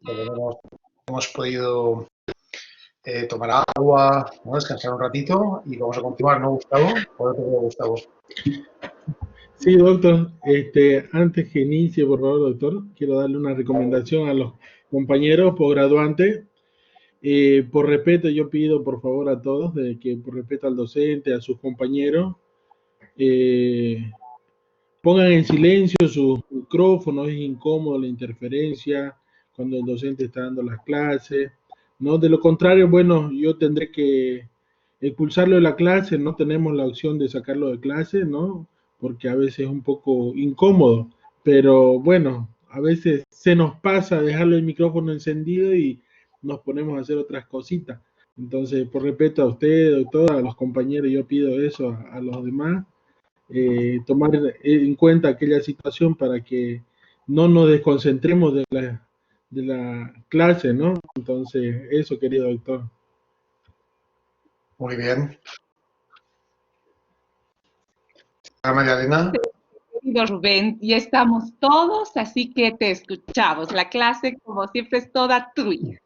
por lo menos hemos podido tomar agua, ¿no? Descansar un ratito y vamos a continuar, ¿no, Gustavo? ¿Cómo te veo, Gustavo? Sí, doctor. Antes que inicie, por favor, doctor, quiero darle una recomendación a los compañeros posgraduantes. Por respeto, yo pido, por favor, a todos, de que por respeto al docente, a sus compañeros, eh, pongan en silencio sus micrófonos. Es incómodo la interferencia cuando el docente está dando las clases, ¿no? De lo contrario, bueno, yo tendré que expulsarlo de la clase. No tenemos la opción de sacarlo de clase, ¿no? Porque a veces es un poco incómodo, pero bueno, a veces se nos pasa dejarlo el micrófono encendido y nos ponemos a hacer otras cositas. Entonces, por respeto a usted, doctor, a los compañeros, yo pido eso a los demás, tomar en cuenta aquella situación para que no nos desconcentremos de la clase, ¿no? Entonces, eso, querido doctor. Muy bien. María Elena. Querido Rubén, ya estamos todos, así que te escuchamos. La clase, como siempre, es toda tuya.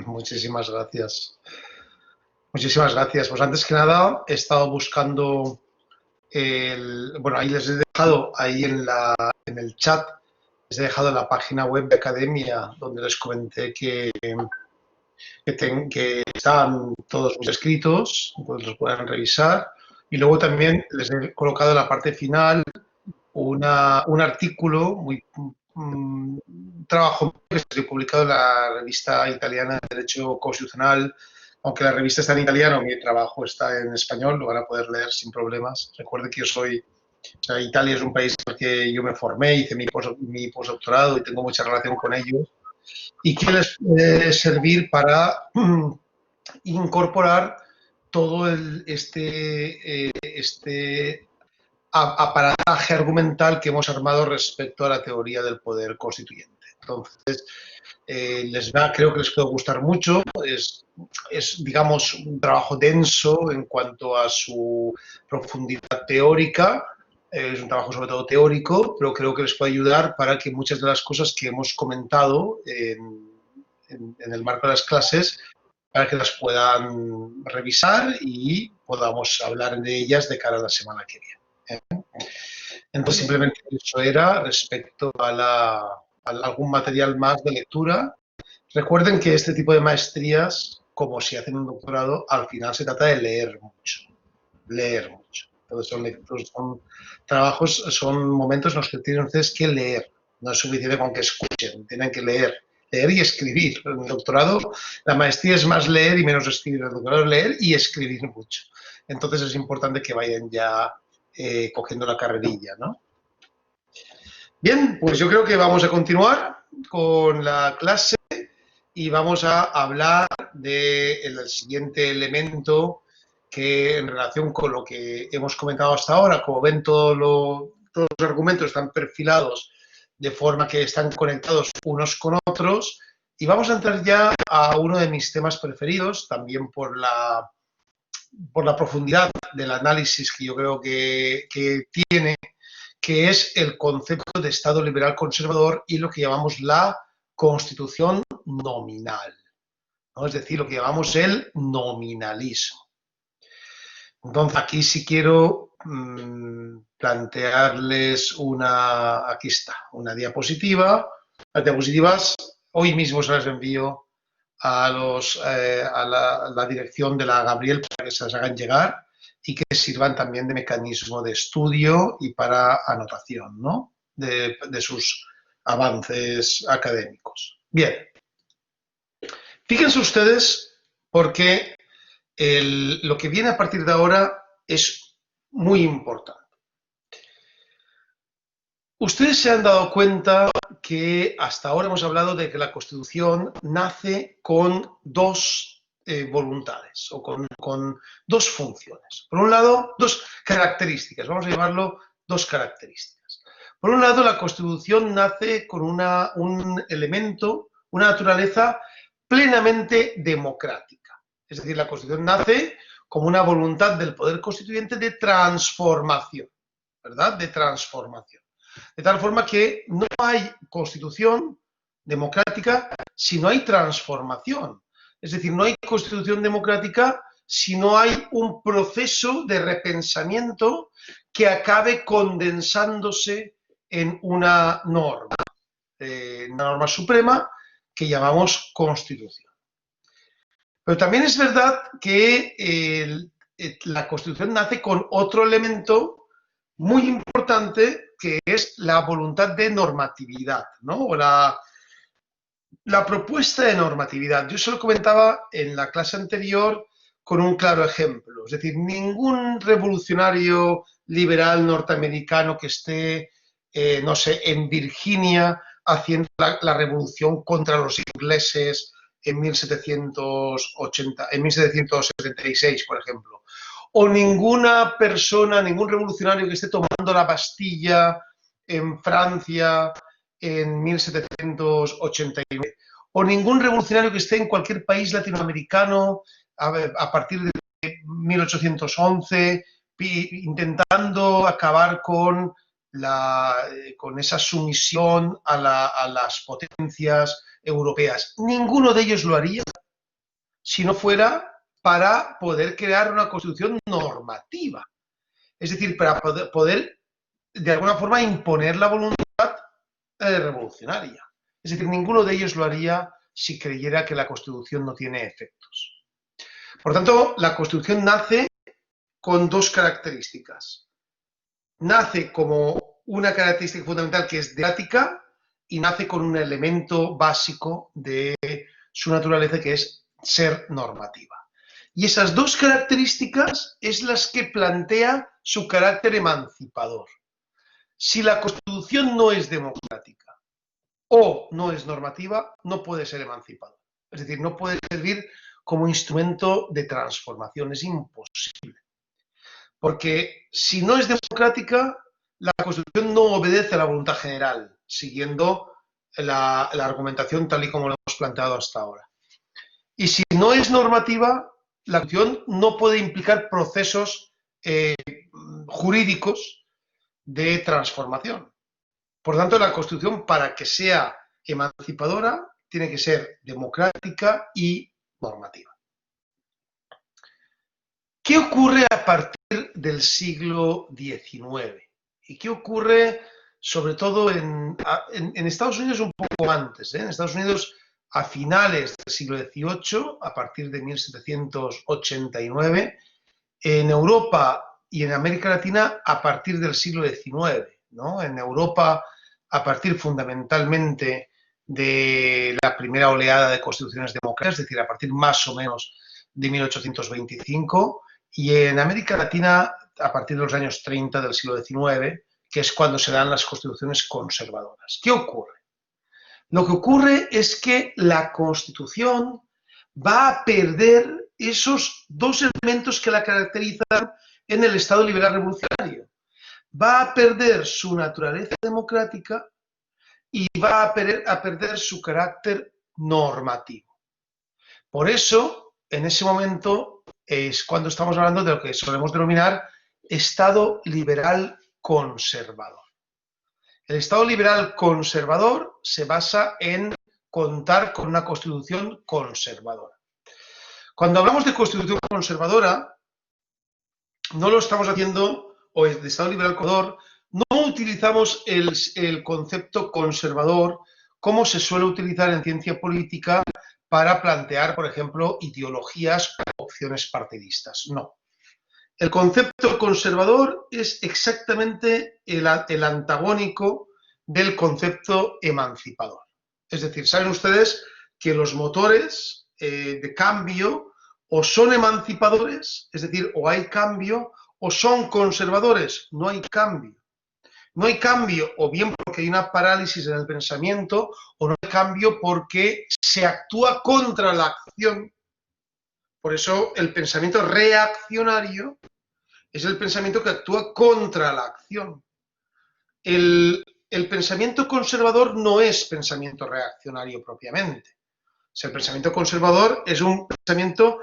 Muchísimas gracias. Muchísimas gracias. Pues antes que nada, he estado buscando bueno, ahí les he dejado, ahí en el chat, les he dejado la página web de Academia, donde les comenté que están todos mis escritos, pues los puedan revisar. Y luego también les he colocado en la parte final un artículo, un trabajo que se ha publicado en la revista italiana de Derecho Constitucional. Aunque la revista está en italiano, mi trabajo está en español, lo van a poder leer sin problemas. Recuerden que Italia es un país en el que yo me formé, hice mi postdoctorado y tengo mucha relación con ellos, y que les puede servir para incorporar todo este aparataje argumental que hemos armado respecto a la teoría del poder constituyente. Entonces, creo que les puede gustar mucho. Es, digamos, un trabajo denso en cuanto a su profundidad teórica. Es un trabajo sobre todo teórico, pero creo que les puede ayudar para que muchas de las cosas que hemos comentado en el marco de las clases, para que las puedan revisar y podamos hablar de ellas de cara a la semana que viene. Entonces, simplemente eso era respecto a algún material más de lectura. Recuerden que este tipo de maestrías, como si hacen un doctorado, al final se trata de leer mucho. Leer mucho. Entonces son trabajos, son momentos en los que tienen ustedes que leer. No es suficiente con que escuchen, tienen que leer. Leer y escribir. En el doctorado, la maestría es más leer y menos escribir. El doctorado es leer y escribir mucho. Entonces es importante que vayan ya cogiendo la carrerilla, ¿no? Bien, pues yo creo que vamos a continuar con la clase y vamos a hablar del siguiente elemento que, en relación con lo que hemos comentado hasta ahora, como ven, todos los argumentos están perfilados de forma que están conectados unos con otros, y vamos a entrar ya a uno de mis temas preferidos, también por la profundidad del análisis que yo creo que tiene, que es el concepto de Estado liberal conservador y lo que llamamos la Constitución nominal, ¿no? Es decir, lo que llamamos el nominalismo. Entonces, aquí sí quiero plantearles aquí está, una diapositiva. Las diapositivas hoy mismo se las envío a la dirección de la Gabriel para que se las hagan llegar y que sirvan también de mecanismo de estudio y para anotación, ¿no? de sus avances académicos. Bien, fíjense ustedes porque lo que viene a partir de ahora es muy importante. Ustedes se han dado cuenta que hasta ahora hemos hablado de que la Constitución nace con dos voluntades o con dos funciones. Por un lado, dos características, vamos a llamarlo dos características. Por un lado, la Constitución nace con un elemento, una naturaleza plenamente democrática. Es decir, la Constitución nace como una voluntad del poder constituyente de transformación, ¿verdad? De transformación. De tal forma que no hay Constitución, democrática si no hay transformación. Es decir, no hay constitución democrática si no hay un proceso de repensamiento que acabe condensándose en una norma suprema que llamamos Constitución. Pero también es verdad que la Constitución nace con otro elemento muy importante, que es la voluntad de normatividad, ¿no? O la propuesta de normatividad. Yo se lo comentaba en la clase anterior con un claro ejemplo. Es decir, ningún revolucionario liberal norteamericano que esté, no sé, en Virginia haciendo la revolución contra los ingleses en 1776, por ejemplo. O ninguna persona, ningún revolucionario que esté tomando la Bastilla en Francia en 1789. O ningún revolucionario que esté en cualquier país latinoamericano a partir de 1811 intentando acabar con esa sumisión a las potencias europeas. Ninguno de ellos lo haría si no fuera para poder crear una constitución normativa. Es decir, para poder de alguna forma imponer la voluntad revolucionaria. Es decir, ninguno de ellos lo haría si creyera que la Constitución no tiene efectos. Por tanto, la Constitución nace con dos características. Nace como una característica fundamental que es democrática y nace con un elemento básico de su naturaleza que es ser normativa. Y esas dos características es las que plantea su carácter emancipador. Si la Constitución no es democrática o no es normativa, no puede ser emancipadora. Es decir, no puede servir como instrumento de transformación, es imposible. Porque si no es democrática, la Constitución no obedece a la voluntad general, siguiendo la argumentación tal y como lo hemos planteado hasta ahora. Y si no es normativa, la Constitución no puede implicar procesos jurídicos de transformación. Por tanto, la Constitución, para que sea emancipadora, tiene que ser democrática y normativa. ¿Qué ocurre a partir del siglo XIX? ¿Y qué ocurre sobre todo en Estados Unidos un poco antes? En Estados Unidos, a finales del siglo XVIII, a partir de 1789, en Europa y en América Latina a partir del siglo XIX, ¿no? En Europa a partir fundamentalmente de la primera oleada de constituciones democráticas, es decir, a partir más o menos de 1825, y en América Latina a partir de los años 30 del siglo XIX, que es cuando se dan las constituciones conservadoras. ¿Qué ocurre? Lo que ocurre es que la Constitución va a perder esos dos elementos que la caracterizan en el Estado liberal revolucionario. Va a perder su naturaleza democrática y va a perder su carácter normativo. Por eso, en ese momento, es cuando estamos hablando de lo que solemos denominar Estado liberal conservador. El Estado liberal conservador se basa en contar con una Constitución conservadora. Cuando hablamos de Constitución conservadora, no lo estamos haciendo, o de Estado liberal conservador, no utilizamos el concepto conservador como se suele utilizar en ciencia política para plantear, por ejemplo, ideologías o opciones partidistas. No. El concepto conservador es exactamente el antagónico del concepto emancipador. Es decir, saben ustedes que los motores de cambio o son emancipadores, es decir, o hay cambio, o son conservadores, no hay cambio. No hay cambio o bien porque hay una parálisis en el pensamiento, o no hay cambio porque se actúa contra la acción. Por eso el pensamiento reaccionario es el pensamiento que actúa contra la acción. El pensamiento conservador no es pensamiento reaccionario propiamente. O sea, el pensamiento conservador es un pensamiento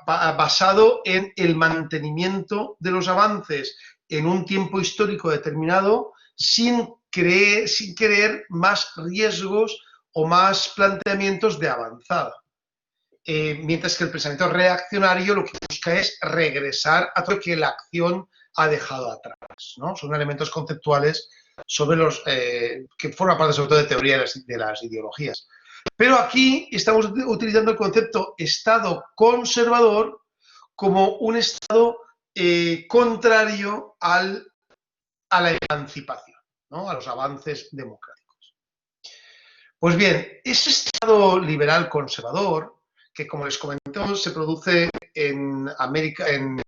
basado en el mantenimiento de los avances en un tiempo histórico determinado sin querer más riesgos o más planteamientos de avanzada. Mientras que el pensamiento reaccionario lo que busca es regresar a todo lo que la acción ha dejado atrás, ¿no? Son elementos conceptuales sobre los que forman parte sobre todo de teoría de las ideologías. Pero aquí estamos utilizando el concepto Estado conservador como un Estado contrario a la emancipación, ¿no? A los avances democráticos. Pues bien, ese Estado liberal conservador, que como les comentó se produce en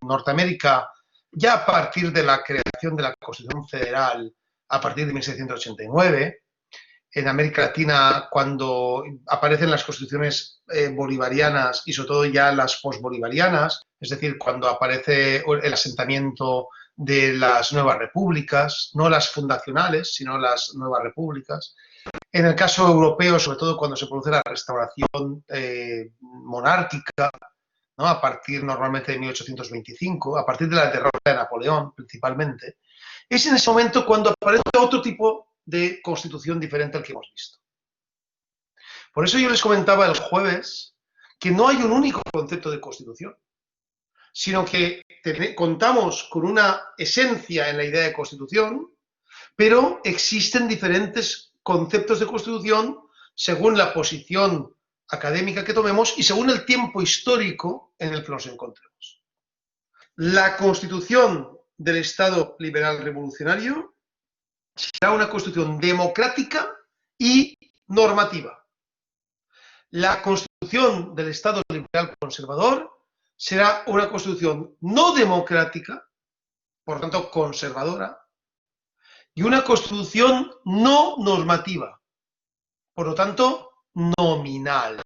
Norteamérica ya a partir de la creación de la Constitución Federal a partir de 1789, en América Latina cuando aparecen las constituciones bolivarianas y sobre todo ya las posbolivarianas, es decir, cuando aparece el asentamiento de las nuevas repúblicas, no las fundacionales, sino las nuevas repúblicas. En el caso europeo, sobre todo cuando se produce la restauración monárquica, ¿no? A partir normalmente de 1825, a partir de la derrota de Napoleón principalmente, es en ese momento cuando aparece otro tipo de constitución diferente al que hemos visto. Por eso yo les comentaba el jueves que no hay un único concepto de constitución, sino que contamos con una esencia en la idea de constitución, pero existen diferentes conceptos de constitución según la posición académica que tomemos y según el tiempo histórico en el que nos encontremos. La constitución del Estado liberal revolucionario será una constitución democrática y normativa. La constitución del Estado liberal conservador será una constitución no democrática, por tanto conservadora, y una constitución no normativa, por lo tanto nominal.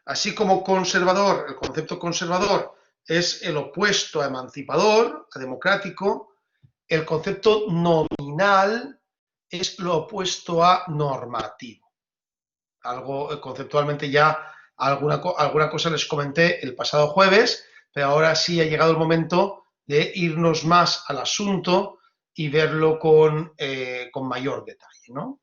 Así como conservador, el concepto conservador es el opuesto a emancipador, a democrático, el concepto nominal es lo opuesto a normativo. Algo conceptualmente ya, alguna cosa les comenté el pasado jueves, pero ahora sí ha llegado el momento de irnos más al asunto y verlo con mayor detalle, ¿no?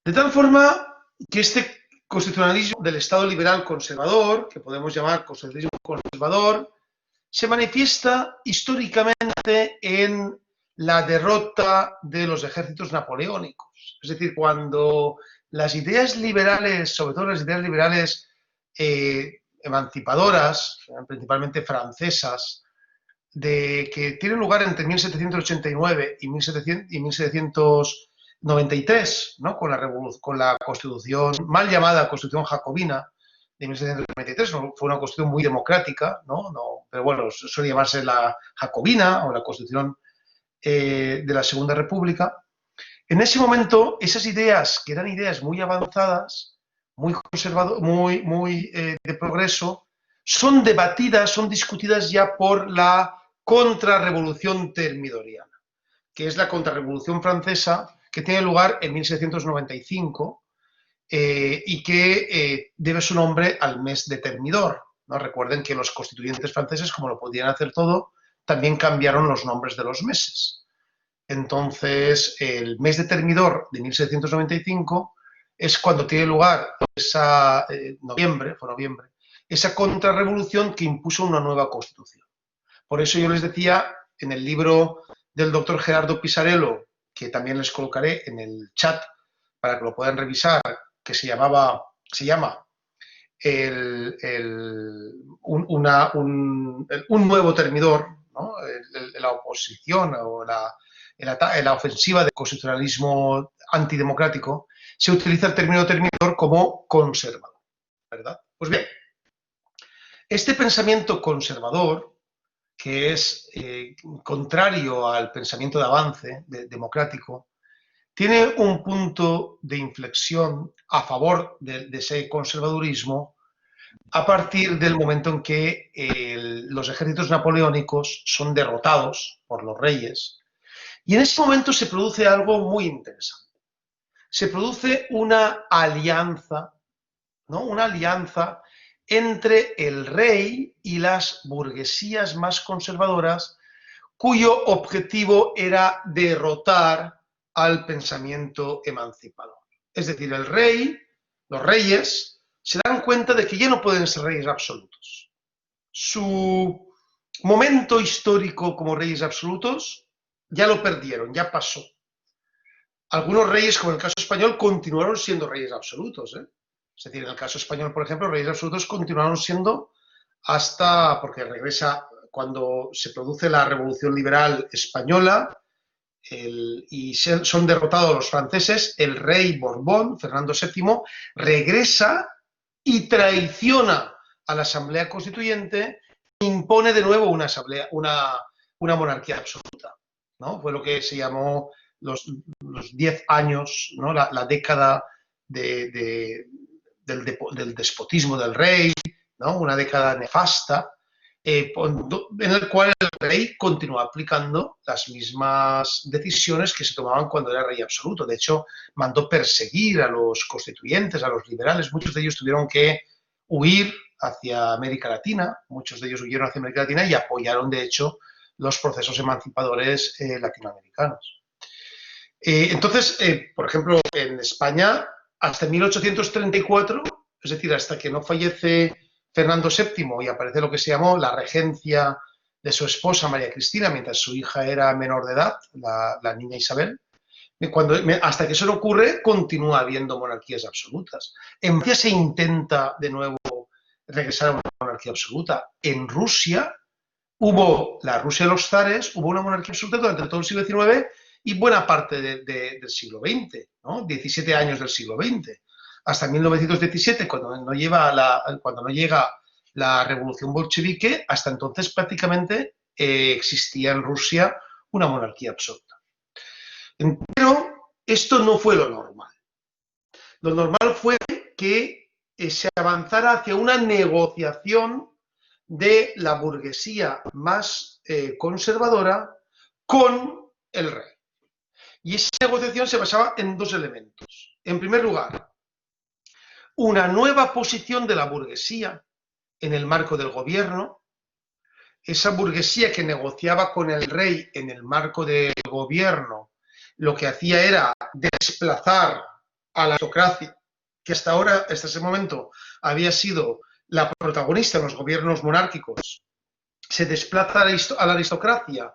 De tal forma que este constitucionalismo del Estado liberal conservador, que podemos llamar constitucionalismo conservador, se manifiesta históricamente en la derrota de los ejércitos napoleónicos. Es decir, cuando las ideas liberales, sobre todo las ideas liberales emancipadoras, principalmente francesas, que tienen lugar entre 1789 y 1793, ¿no? con la Constitución, mal llamada Constitución Jacobina, de 1793, fue una constitución muy democrática, pero bueno, suele llamarse la Jacobina o la Constitución de la Segunda República. En ese momento, esas ideas, que eran ideas muy avanzadas, muy conservadoras, muy de progreso, son debatidas, son discutidas ya por la contrarrevolución termidoriana, que es la contrarrevolución francesa que tiene lugar en 1795, y que debe su nombre al mes de Termidor, ¿no? Recuerden que los constituyentes franceses, como lo podían hacer todo, también cambiaron los nombres de los meses. Entonces, el mes de Termidor de 1795 es cuando tiene lugar fue noviembre, esa contrarrevolución que impuso una nueva constitución. Por eso yo les decía en el libro del doctor Gerardo Pisarello, que también les colocaré en el chat para que lo puedan revisar, que se llama un nuevo termidor, ¿no? La oposición o la ofensiva del constitucionalismo antidemocrático, se utiliza el término termidor como conservador, ¿verdad? Pues bien, este pensamiento conservador, que es contrario al pensamiento de avance democrático, tiene un punto de inflexión a favor de ese conservadurismo a partir del momento en que los ejércitos napoleónicos son derrotados por los reyes. Y en ese momento se produce algo muy interesante. Se produce una alianza, ¿no? Una alianza entre el rey y las burguesías más conservadoras, cuyo objetivo era derrotar al pensamiento emancipador. Es decir, el rey, los reyes, se dan cuenta de que ya no pueden ser reyes absolutos. Su momento histórico como reyes absolutos ya lo perdieron, ya pasó. Algunos reyes, como en el caso español, continuaron siendo reyes absolutos, ¿eh? Es decir, en el caso español, por ejemplo, reyes absolutos continuaron siendo hasta, porque regresa cuando se produce la Revolución Liberal Española y son derrotados los franceses, el rey Borbón, Fernando VII, regresa y traiciona a la Asamblea Constituyente e impone de nuevo una monarquía absoluta, ¿no? Fue lo que se llamó los 10 años, ¿no? La década del despotismo del rey, ¿no? Una década nefasta, en el cual el rey continúa aplicando las mismas decisiones que se tomaban cuando era rey absoluto. De hecho, mandó perseguir a los constituyentes, a los liberales. Muchos de ellos tuvieron que huir hacia América Latina, muchos de ellos huyeron hacia América Latina y apoyaron, de hecho, los procesos emancipadores latinoamericanos. Entonces, por ejemplo, en España, hasta 1834, es decir, hasta que no fallece Fernando VII y aparece lo que se llamó la regencia de su esposa María Cristina, mientras su hija era menor de edad, la niña Isabel, hasta que eso no ocurre, continúa habiendo monarquías absolutas. En Francia se intenta de nuevo regresar a una monarquía absoluta. En Rusia hubo la Rusia de los zares, hubo una monarquía absoluta durante todo el siglo XIX y buena parte del siglo XX, ¿no? 17 años del siglo XX. Hasta 1917, cuando no llega la revolución bolchevique, hasta entonces prácticamente existía en Rusia una monarquía absoluta. Pero esto no fue lo normal. Lo normal fue que se avanzara hacia una negociación de la burguesía más conservadora con el rey. Y esa negociación se basaba en dos elementos. En primer lugar, una nueva posición de la burguesía en el marco del gobierno. Esa burguesía que negociaba con el rey en el marco del gobierno, lo que hacía era desplazar a la aristocracia, que hasta ese momento, había sido la protagonista en los gobiernos monárquicos, se desplaza a la aristocracia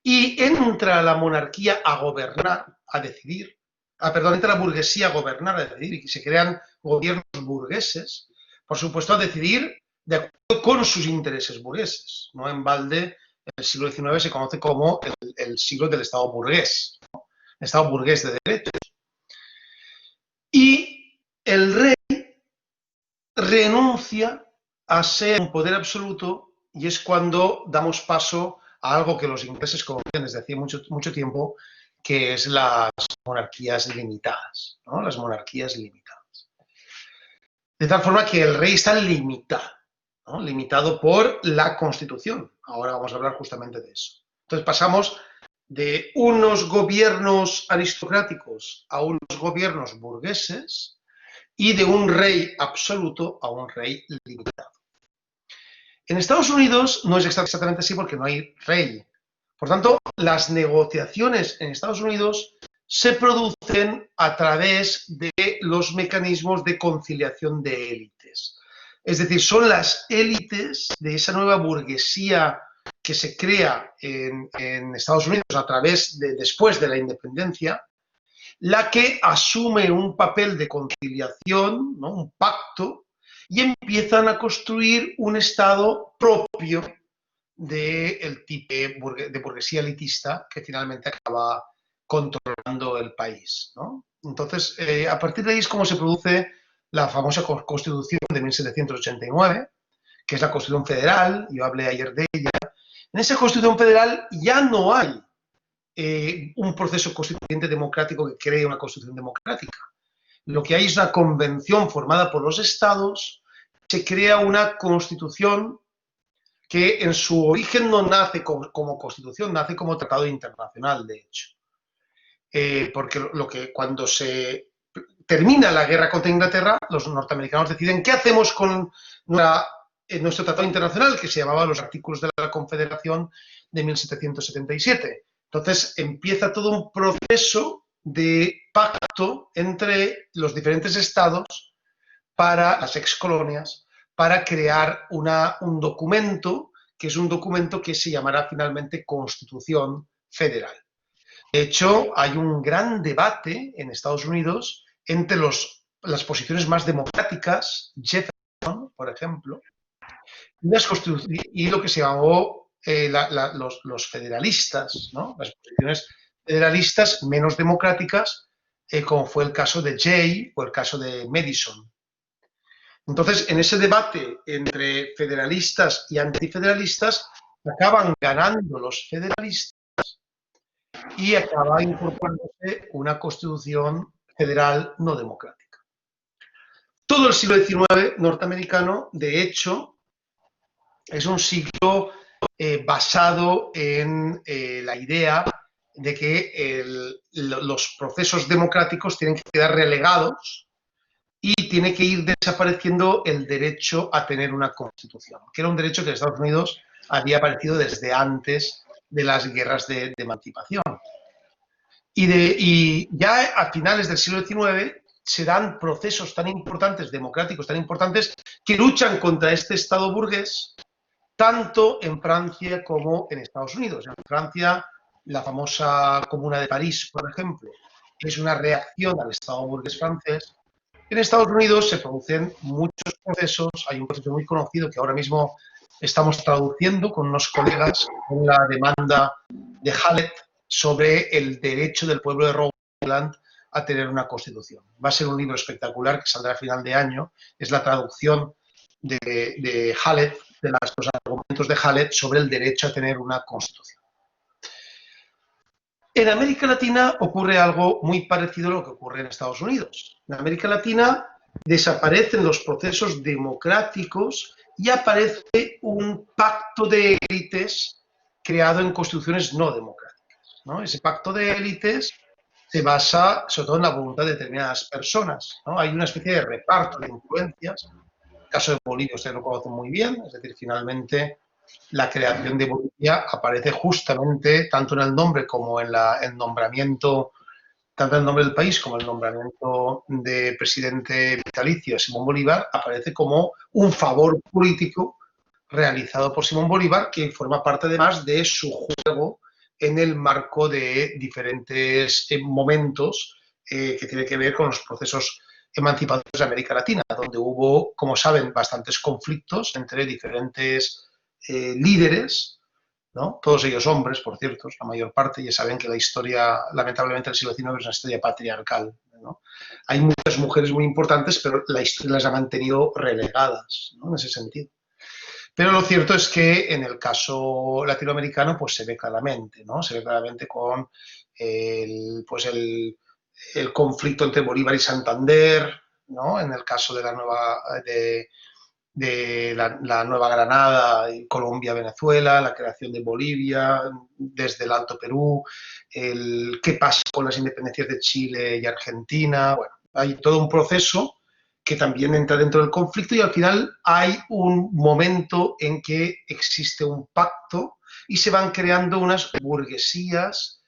y entra la monarquía a gobernar, a decidir, entra la burguesía a gobernar, a decidir, y se crean gobiernos burgueses, por supuesto, a decidir de acuerdo con sus intereses burgueses. No en balde, el siglo XIX se conoce como el siglo del Estado burgués, ¿no? El Estado burgués de derechos. Y el rey renuncia a ser un poder absoluto y es cuando damos paso a algo que los ingleses conocían desde hace mucho tiempo, que es las monarquías limitadas, ¿no? Las monarquías limitadas. De tal forma que el rey está limitado, ¿no? Limitado por la Constitución. Ahora vamos a hablar justamente de eso. Entonces pasamos de unos gobiernos aristocráticos a unos gobiernos burgueses y de un rey absoluto a un rey limitado. En Estados Unidos no es exactamente así porque no hay rey. Por tanto, las negociaciones en Estados Unidos se producen a través de los mecanismos de conciliación de élites. Es decir, son las élites de esa nueva burguesía que se crea en Estados Unidos a través después de la independencia, la que asume un papel de conciliación, ¿no? Un pacto, y empiezan a construir un Estado propio del tipo de burguesía elitista que finalmente acaba controlando el país, ¿no? Entonces, a partir de ahí es como se produce la famosa Constitución de 1789, que es la Constitución Federal, yo hablé ayer de ella. En esa Constitución Federal ya no hay un proceso constituyente democrático que cree una Constitución democrática. Lo que hay es una convención formada por los estados, se crea una Constitución que en su origen no nace como Constitución, nace como tratado internacional, de hecho. Porque cuando se termina la guerra contra Inglaterra, los norteamericanos deciden qué hacemos con nuestro tratado internacional, que se llamaba los Artículos de la Confederación de 1777. Entonces empieza todo un proceso de pacto entre los diferentes estados para las excolonias, para crear un documento, que es un documento que se llamará finalmente Constitución Federal. De hecho, hay un gran debate en Estados Unidos entre las posiciones más democráticas, Jefferson, por ejemplo, y lo que se llamó los federalistas, ¿no? Las posiciones federalistas menos democráticas, como fue el caso de Jay o el caso de Madison. Entonces, en ese debate entre federalistas y antifederalistas, acaban ganando los federalistas y acaba incorporándose una constitución federal no democrática. Todo el siglo XIX norteamericano, de hecho, es un siglo basado en la idea de que los procesos democráticos tienen que quedar relegados y tiene que ir desapareciendo el derecho a tener una constitución, que era un derecho que en Estados Unidos había aparecido desde antes de las guerras de emancipación. Y ya a finales del siglo XIX se dan procesos tan importantes, democráticos tan importantes, que luchan contra este Estado burgués, tanto en Francia como en Estados Unidos. En Francia, la famosa Comuna de París, por ejemplo, es una reacción al Estado burgués francés. En Estados Unidos se producen muchos procesos, hay un proceso muy conocido que ahora mismo estamos traduciendo con unos colegas en la demanda de Hallett sobre el derecho del pueblo de Rhode Island a tener una constitución. Va a ser un libro espectacular que saldrá a final de año, es la traducción de Hallett, de los argumentos de Hallett sobre el derecho a tener una constitución. En América Latina ocurre algo muy parecido a lo que ocurre en Estados Unidos. En América Latina desaparecen los procesos democráticos y aparece un pacto de élites creado en constituciones no democráticas, ¿no? Ese pacto de élites se basa sobre todo en la voluntad de determinadas personas, ¿no? Hay una especie de reparto de influencias. En el caso de Bolivia ustedes lo conocen muy bien, es decir, finalmente la creación de Bolivia aparece justamente tanto en el nombre como en el nombramiento, tanto en el nombre del país como en el nombramiento de presidente vitalicio de Simón Bolívar, aparece como un favor político realizado por Simón Bolívar, que forma parte además de su juego en el marco de diferentes momentos que tienen que ver con los procesos emancipadores de América Latina, donde hubo, como saben, bastantes conflictos entre diferentes líderes, ¿no? Todos ellos hombres, por cierto, la mayor parte. Ya saben que la historia, lamentablemente, del siglo XIX es una historia patriarcal, ¿no? Hay muchas mujeres muy importantes, pero la historia las ha mantenido relegadas, ¿no? En ese sentido. Pero lo cierto es que en el caso latinoamericano pues se ve claramente, ¿no? Se ve claramente con el conflicto entre Bolívar y Santander, ¿no? En el caso de la Nueva Granada, Colombia, Venezuela, la creación de Bolivia, desde el Alto Perú, qué pasa con las independencias de Chile y Argentina. Bueno, hay todo un proceso que también entra dentro del conflicto y al final hay un momento en que existe un pacto y se van creando unas burguesías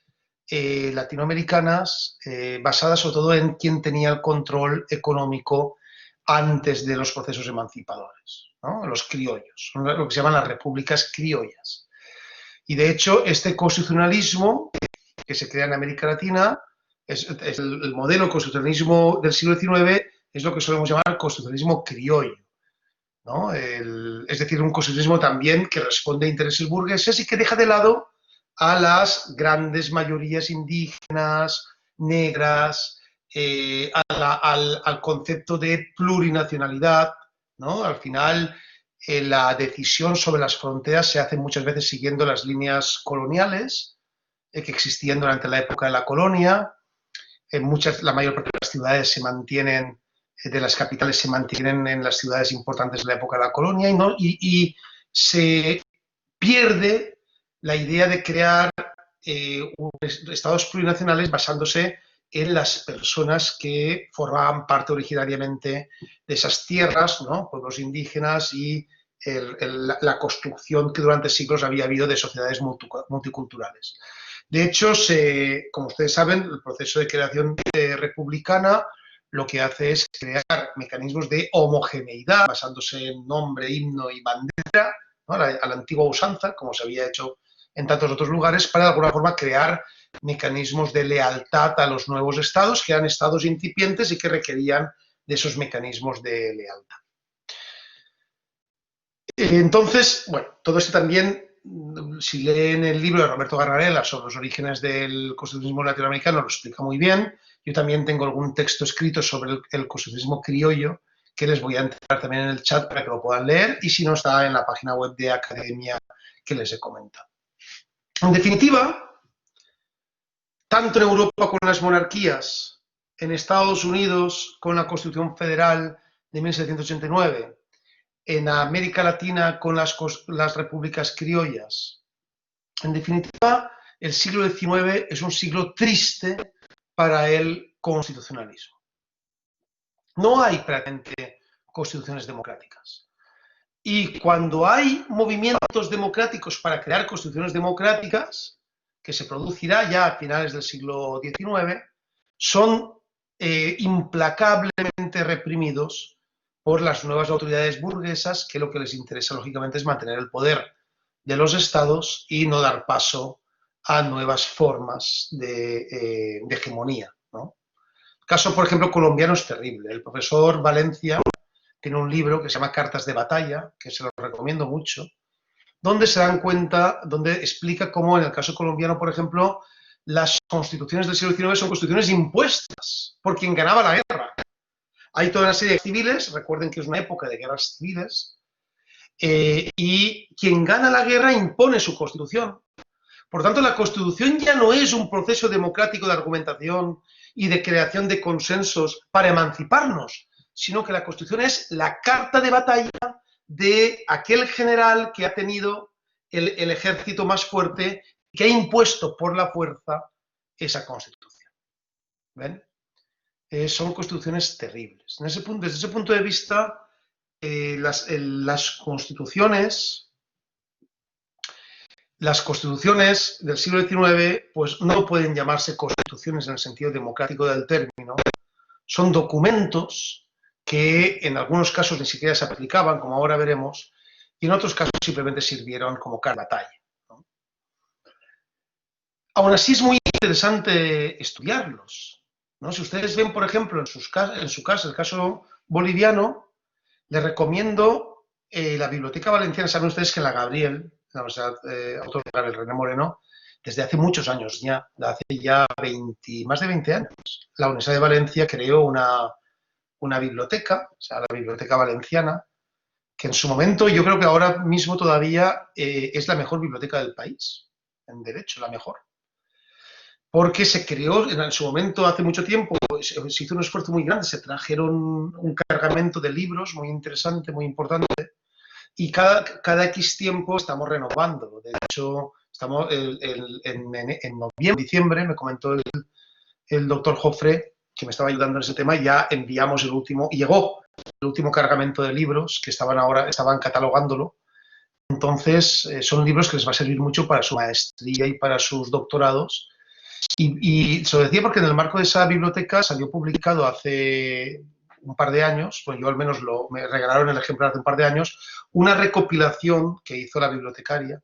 latinoamericanas basadas sobre todo en quién tenía el control económico antes de los procesos emancipadores, ¿no? Los criollos, lo que se llaman las repúblicas criollas. Y de hecho este constitucionalismo que se crea en América Latina es el modelo constitucionalismo del siglo XIX, es lo que solemos llamar constitucionalismo criollo, ¿no? Es decir, un constitucionalismo también que responde a intereses burgueses y que deja de lado a las grandes mayorías indígenas, negras, al concepto de plurinacionalidad, ¿no? Al final, la decisión sobre las fronteras se hace muchas veces siguiendo las líneas coloniales que existían durante la época de la colonia. La mayor parte de las ciudades se mantienen, de las capitales se mantienen en las ciudades importantes de la época de la colonia y se pierde la idea de crear estados plurinacionales basándose en las personas que formaban parte originariamente de esas tierras, ¿no? Pueblos indígenas y la construcción que durante siglos había habido de sociedades multiculturales. De hecho, como ustedes saben, el proceso de creación republicana lo que hace es crear mecanismos de homogeneidad, basándose en nombre, himno y bandera, ¿no? a la antigua usanza, como se había hecho en tantos otros lugares, para de alguna forma crear mecanismos de lealtad a los nuevos estados, que eran estados incipientes y que requerían de esos mecanismos de lealtad. Entonces, bueno, todo esto también, si leen el libro de Roberto Gargarella sobre los orígenes del constitucionalismo latinoamericano, lo explica muy bien. Yo también tengo algún texto escrito sobre el constitucionalismo criollo, que les voy a entregar también en el chat para que lo puedan leer, y si no, está en la página web de Academia que les he comentado. En definitiva, tanto en Europa con las monarquías, en Estados Unidos con la Constitución Federal de 1789, en América Latina con las repúblicas criollas. En definitiva, el siglo XIX es un siglo triste para el constitucionalismo. No hay prácticamente constituciones democráticas. Y cuando hay movimientos democráticos para crear constituciones democráticas, que se producirá ya a finales del siglo XIX, son implacablemente reprimidos por las nuevas autoridades burguesas, que lo que les interesa, lógicamente, es mantener el poder de los estados y no dar paso a nuevas formas de hegemonía, ¿no? El caso, por ejemplo, colombiano es terrible. El profesor Valencia tiene un libro que se llama Cartas de Batalla, que se lo recomiendo mucho, donde se dan cuenta, donde explica cómo en el caso colombiano, por ejemplo, las constituciones del siglo XIX son constituciones impuestas por quien ganaba la guerra. Hay toda una serie de civiles, recuerden que es una época de guerras civiles, y quien gana la guerra impone su constitución. Por tanto, la constitución ya no es un proceso democrático de argumentación y de creación de consensos para emanciparnos, sino que la constitución es la carta de batalla de aquel general que ha tenido el ejército más fuerte, que ha impuesto por la fuerza esa constitución. ¿Ven? Son constituciones terribles. Desde ese punto de vista, las constituciones del siglo XIX pues, no pueden llamarse constituciones en el sentido democrático del término. Son documentos que en algunos casos ni siquiera se aplicaban, como ahora veremos, y en otros casos simplemente sirvieron como carta de batalla, ¿no? Aún así es muy interesante estudiarlos, ¿no? Si ustedes ven, por ejemplo, en su caso, el caso boliviano, les recomiendo la Biblioteca Valenciana. Saben ustedes que en la Gabriel, la Universidad Autónoma de Gabriel René Moreno, desde hace muchos años, hace ya más de 20 años, la Universidad de Valencia creó una biblioteca, o sea, la Biblioteca Valenciana, que en su momento, yo creo que ahora mismo todavía es la mejor biblioteca del país, en derecho, la mejor. Porque se creó en su momento, hace mucho tiempo, se hizo un esfuerzo muy grande, se trajeron un cargamento de libros muy interesante, muy importante, y cada X tiempo estamos renovándolo. De hecho, estamos en noviembre, diciembre, me comentó el doctor Jofre, que me estaba ayudando en ese tema, y ya enviamos llegó el último cargamento de libros que estaban catalogándolo. Entonces, son libros que les va a servir mucho para su maestría y para sus doctorados. Y se lo decía porque en el marco de esa biblioteca salió publicado hace un par de años, pues yo al menos me regalaron el ejemplar hace un par de años, una recopilación que hizo la bibliotecaria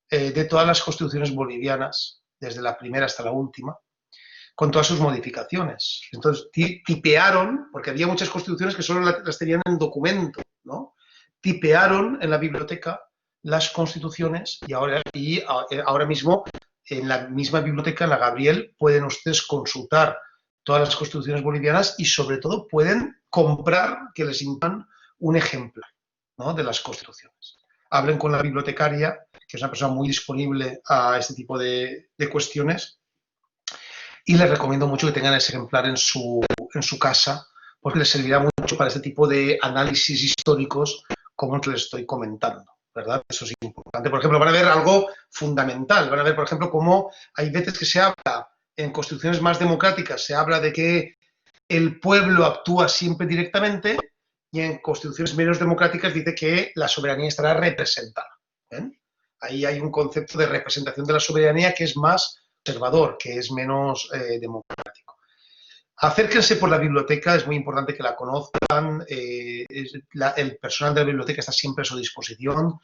de todas las constituciones bolivianas, desde la primera hasta la última, con todas sus modificaciones. Entonces tipearon, porque había muchas constituciones que solo las tenían en documento, ¿no? Tipearon en la biblioteca las constituciones y ahora mismo en la misma biblioteca, en la Gabriel, pueden ustedes consultar todas las constituciones bolivianas y sobre todo pueden comprar que les impriman un ejemplar, ¿no?, de las constituciones. Hablen con la bibliotecaria, que es una persona muy disponible a este tipo de cuestiones, y les recomiendo mucho que tengan ese ejemplar en su casa, porque les servirá mucho para este tipo de análisis históricos como el que les estoy comentando, ¿verdad? Eso es importante. Por ejemplo, van a ver algo fundamental. Van a ver, por ejemplo, cómo hay veces que se habla, en constituciones más democráticas, se habla de que el pueblo actúa siempre directamente, y en constituciones menos democráticas dice que la soberanía estará representada. ¿Ven? Ahí hay un concepto de representación de la soberanía que es más conservador, que es menos democrático. Acérquense por la biblioteca, es muy importante que la conozcan, el personal de la biblioteca está siempre a su disposición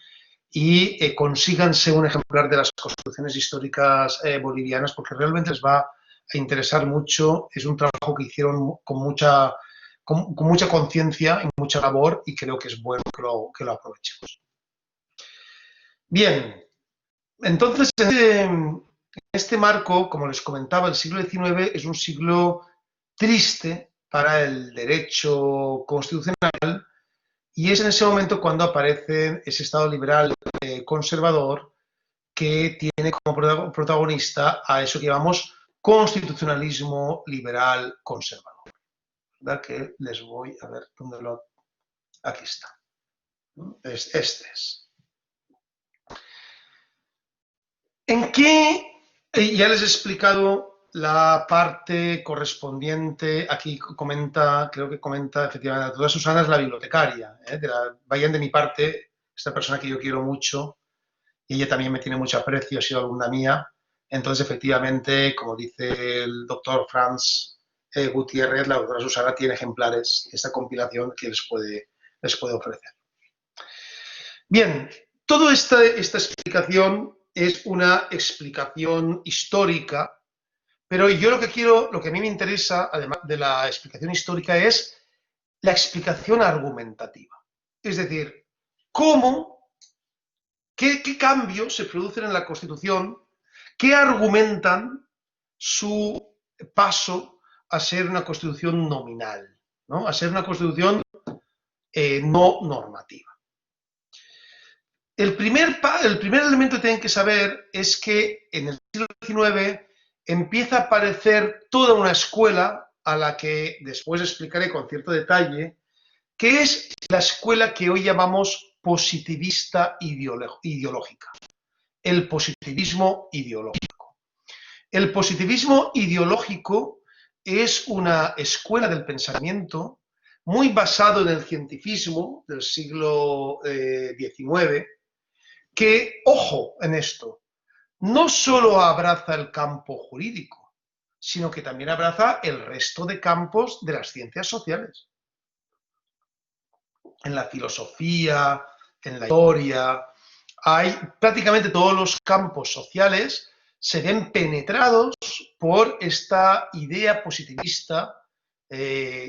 y consíganse un ejemplar de las constituciones históricas bolivianas porque realmente les va a interesar mucho, es un trabajo que hicieron con mucha conciencia y mucha labor y creo que es bueno que lo aprovechemos. Bien, entonces en este marco, como les comentaba, el siglo XIX es un siglo triste para el derecho constitucional y es en ese momento cuando aparece ese Estado liberal conservador que tiene como protagonista a eso que llamamos constitucionalismo liberal conservador. ¿Verdad? Que les voy a ver dónde lo... Aquí está. Este es. ¿En qué? Ya les he explicado la parte correspondiente, aquí comenta, creo que comenta efectivamente, toda Susana es la bibliotecaria, vayan de mi parte, esta persona que yo quiero mucho, y ella también me tiene mucho aprecio, ha sido alumna mía, entonces efectivamente, como dice el doctor Franz Gutiérrez, la doctora Susana tiene ejemplares de esta compilación que les puede ofrecer. Bien, toda esta explicación es una explicación histórica, pero yo lo que a mí me interesa, además de la explicación histórica, es la explicación argumentativa. Es decir, qué cambios se producen en la Constitución, qué argumentan su paso a ser una Constitución nominal, ¿no? A ser una Constitución no normativa. El primer elemento que tienen que saber es que en el siglo XIX empieza a aparecer toda una escuela a la que después explicaré con cierto detalle, que es la escuela que hoy llamamos positivista ideológica, el positivismo ideológico. El positivismo ideológico es una escuela del pensamiento muy basado en el cientifismo del siglo XIX, que, ojo en esto, no solo abraza el campo jurídico, sino que también abraza el resto de campos de las ciencias sociales. En la filosofía, en la historia, prácticamente todos los campos sociales se ven penetrados por esta idea positivista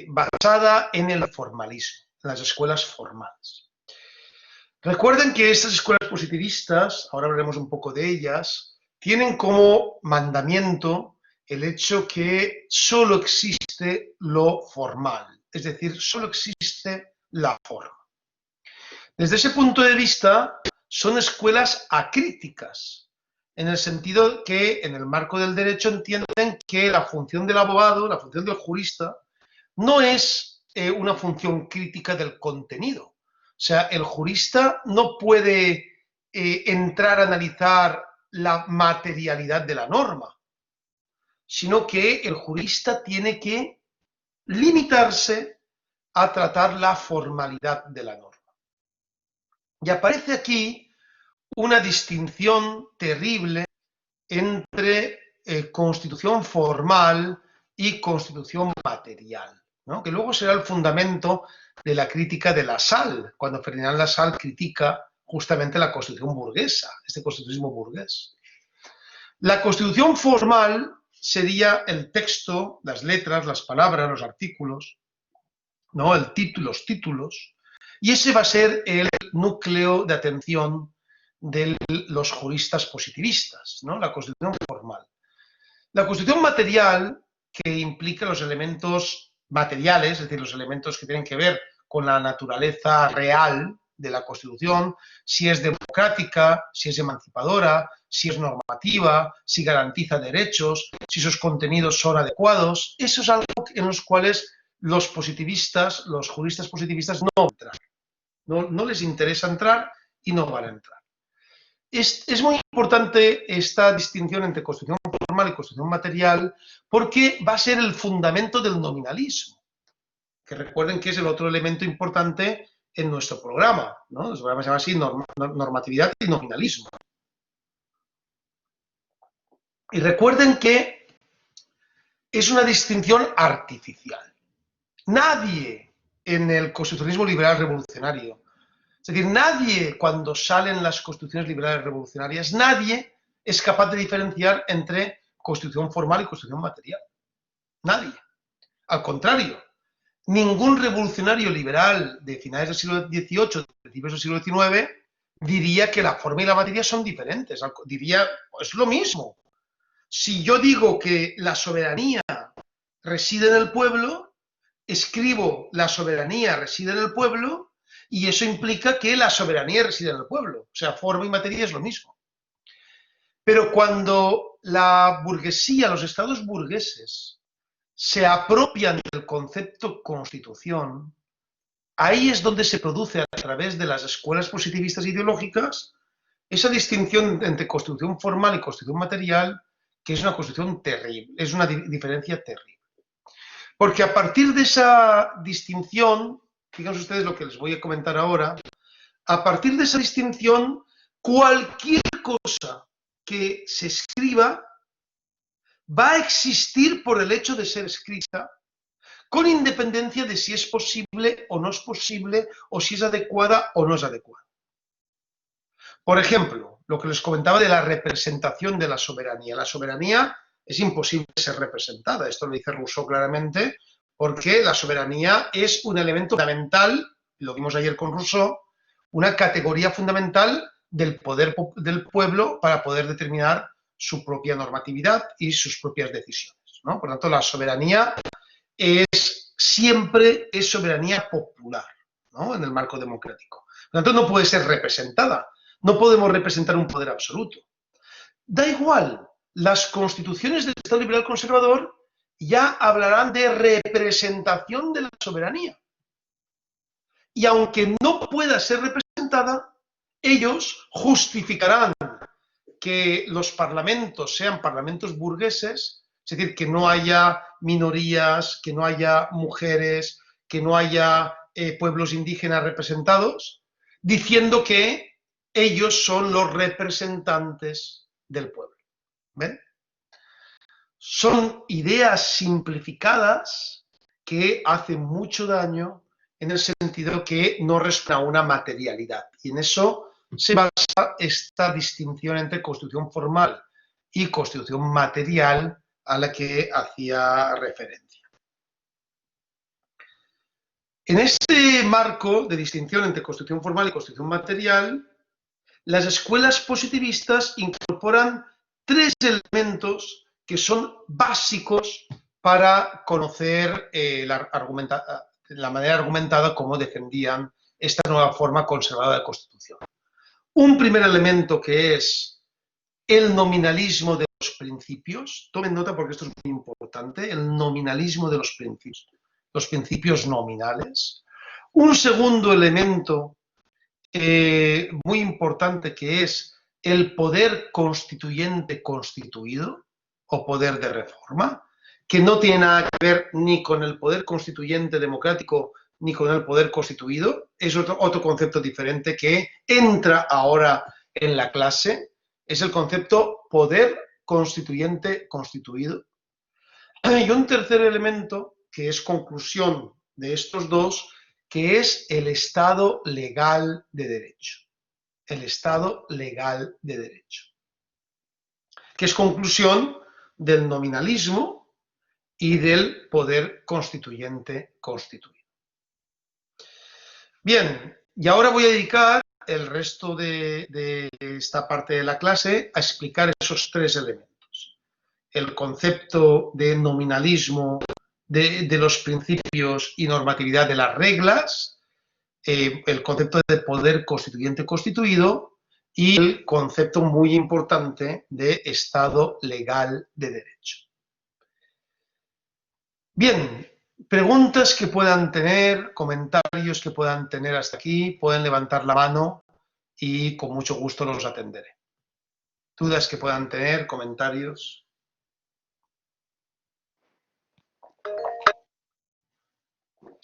basada en el formalismo, en las escuelas formales. Recuerden que estas escuelas positivistas, ahora hablaremos un poco de ellas, tienen como mandamiento el hecho que solo existe lo formal, es decir, solo existe la forma. Desde ese punto de vista, son escuelas acríticas, en el sentido que en el marco del derecho entienden que la función del abogado, la función del jurista, no es una función crítica del contenido. O sea, el jurista no puede entrar a analizar la materialidad de la norma, sino que el jurista tiene que limitarse a tratar la formalidad de la norma. Y aparece aquí una distinción terrible entre constitución formal y constitución material, ¿no? Que luego será el fundamento de la crítica de Lassalle, cuando Ferdinand Lassalle critica justamente la constitución burguesa, este constitucionalismo burgués. La constitución formal sería el texto, las letras, las palabras, los artículos, ¿no? Los títulos, y ese va a ser el núcleo de atención de los juristas positivistas, ¿no? La constitución formal. La constitución material, que implica los elementos materiales, es decir, los elementos que tienen que ver con la naturaleza real de la Constitución, si es democrática, si es emancipadora, si es normativa, si garantiza derechos, si sus contenidos son adecuados, eso es algo en los cuales los positivistas, los juristas positivistas no entran. No les interesa entrar y no van a entrar. Es muy importante esta distinción entre constitución formal y constitución material porque va a ser el fundamento del nominalismo, que recuerden que es el otro elemento importante en nuestro programa, ¿no? Nuestro programa se llama así, normatividad y nominalismo. Y recuerden que es una distinción artificial. Nadie en el constitucionalismo liberal revolucionario, es decir, nadie cuando salen las constituciones liberales revolucionarias, nadie es capaz de diferenciar entre constitución formal y constitución material. Nadie. Al contrario, ningún revolucionario liberal de finales del siglo XVIII, principios del siglo XIX, diría que la forma y la materia son diferentes. Diría, es lo mismo. Si yo digo que la soberanía reside en el pueblo, escribo la soberanía reside en el pueblo y eso implica que la soberanía reside en el pueblo. O sea, forma y materia es lo mismo. Pero cuando la burguesía, los estados burgueses, se apropian del concepto constitución, ahí es donde se produce a través de las escuelas positivistas ideológicas esa distinción entre constitución formal y constitución material, que es una constitución terrible, es una diferencia terrible. Porque a partir de esa distinción, fíjense ustedes lo que les voy a comentar ahora, a partir de esa distinción, cualquier cosa que se escriba va a existir por el hecho de ser escrita, con independencia de si es posible o no es posible, o si es adecuada o no es adecuada. Por ejemplo, lo que les comentaba de la representación de la soberanía. La soberanía es imposible ser representada, esto lo dice Rousseau claramente, porque la soberanía es un elemento fundamental, lo vimos ayer con Rousseau, una categoría fundamental del poder del pueblo para poder determinar su propia normatividad y sus propias decisiones, ¿no? Por lo tanto, la soberanía siempre es soberanía popular, ¿no? En el marco democrático. Por lo tanto, no puede ser representada. No podemos representar un poder absoluto. Da igual, las constituciones del Estado liberal conservador ya hablarán de representación de la soberanía. Y aunque no pueda ser representada, ellos justificarán que los parlamentos sean parlamentos burgueses, es decir, que no haya minorías, que no haya mujeres, que no haya pueblos indígenas representados, diciendo que ellos son los representantes del pueblo. ¿Ven? Son ideas simplificadas que hacen mucho daño en el sentido que no respetan una materialidad. Y en eso se basa esta distinción entre constitución formal y constitución material a la que hacía referencia. En este marco de distinción entre constitución formal y constitución material, las escuelas positivistas incorporan tres elementos que son básicos para conocer la manera argumentada como defendían esta nueva forma conservadora de Constitución. Un primer elemento que es el nominalismo de los principios. Tomen nota porque esto es muy importante, el nominalismo de los principios nominales. Un segundo elemento muy importante que es el poder constituyente constituido o poder de reforma, que no tiene nada que ver ni con el poder constituyente democrático ni con el poder constituido, es otro concepto diferente que entra ahora en la clase, es el concepto poder constituyente constituido. Y un tercer elemento que es conclusión de estos dos, que es el Estado legal de derecho. El Estado legal de derecho. Que es conclusión del nominalismo y del poder constituyente constituido. Bien, y ahora voy a dedicar el resto de esta parte de la clase a explicar esos tres elementos. El concepto de nominalismo de los principios y normatividad de las reglas, el concepto de poder constituyente constituido y el concepto muy importante de Estado legal de derecho. Bien, preguntas que puedan tener, comentarios que puedan tener hasta aquí, pueden levantar la mano y con mucho gusto los atenderé. Dudas que puedan tener, comentarios.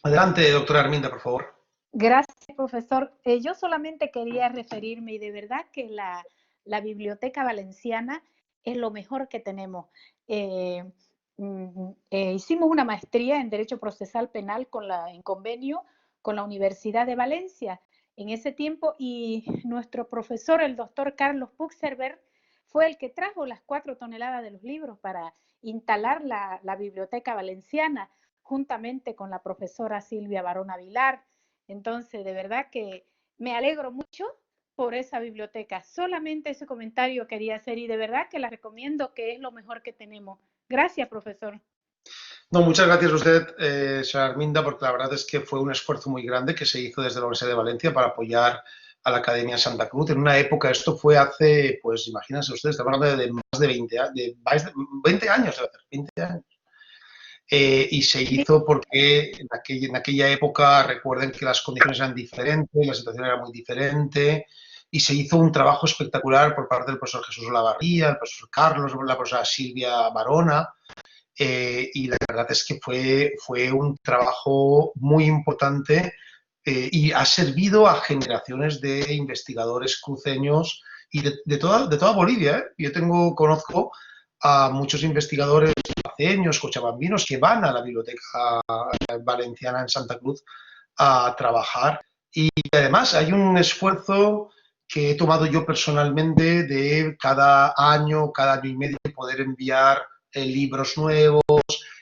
Adelante, doctora Arminda, por favor. Gracias, profesor. Yo solamente quería referirme, y de verdad que la Biblioteca Valenciana es lo mejor que tenemos. Hicimos una maestría en Derecho Procesal Penal en convenio con la Universidad de Valencia en ese tiempo, y nuestro profesor, el doctor Carlos Puigcerver, fue el que trajo las 4 toneladas de los libros para instalar la Biblioteca Valenciana, juntamente con la profesora Silvia Barona Vilar. Entonces, de verdad que me alegro mucho por esa biblioteca. Solamente ese comentario quería hacer, y de verdad que la recomiendo, que es lo mejor que tenemos. Gracias, profesor. No, muchas gracias a usted, señora Arminda, porque la verdad es que fue un esfuerzo muy grande que se hizo desde la Universidad de Valencia para apoyar a la Academia Santa Cruz. En una época, esto fue hace, pues imagínense ustedes, estamos hablando de más de 20 años, 20 años. Y se hizo porque en aquella época, recuerden que las condiciones eran diferentes, la situación era muy diferente, y se hizo un trabajo espectacular por parte del profesor Jesús Olavarría, el profesor Carlos, la profesora Silvia Barona, y la verdad es que fue un trabajo muy importante, y ha servido a generaciones de investigadores cruceños y de toda Bolivia. Yo conozco a muchos investigadores paceños, cochabambinos, que van a la Biblioteca Valenciana en Santa Cruz a trabajar. Y además hay un esfuerzo que he tomado yo personalmente de cada año y medio, poder enviar libros nuevos,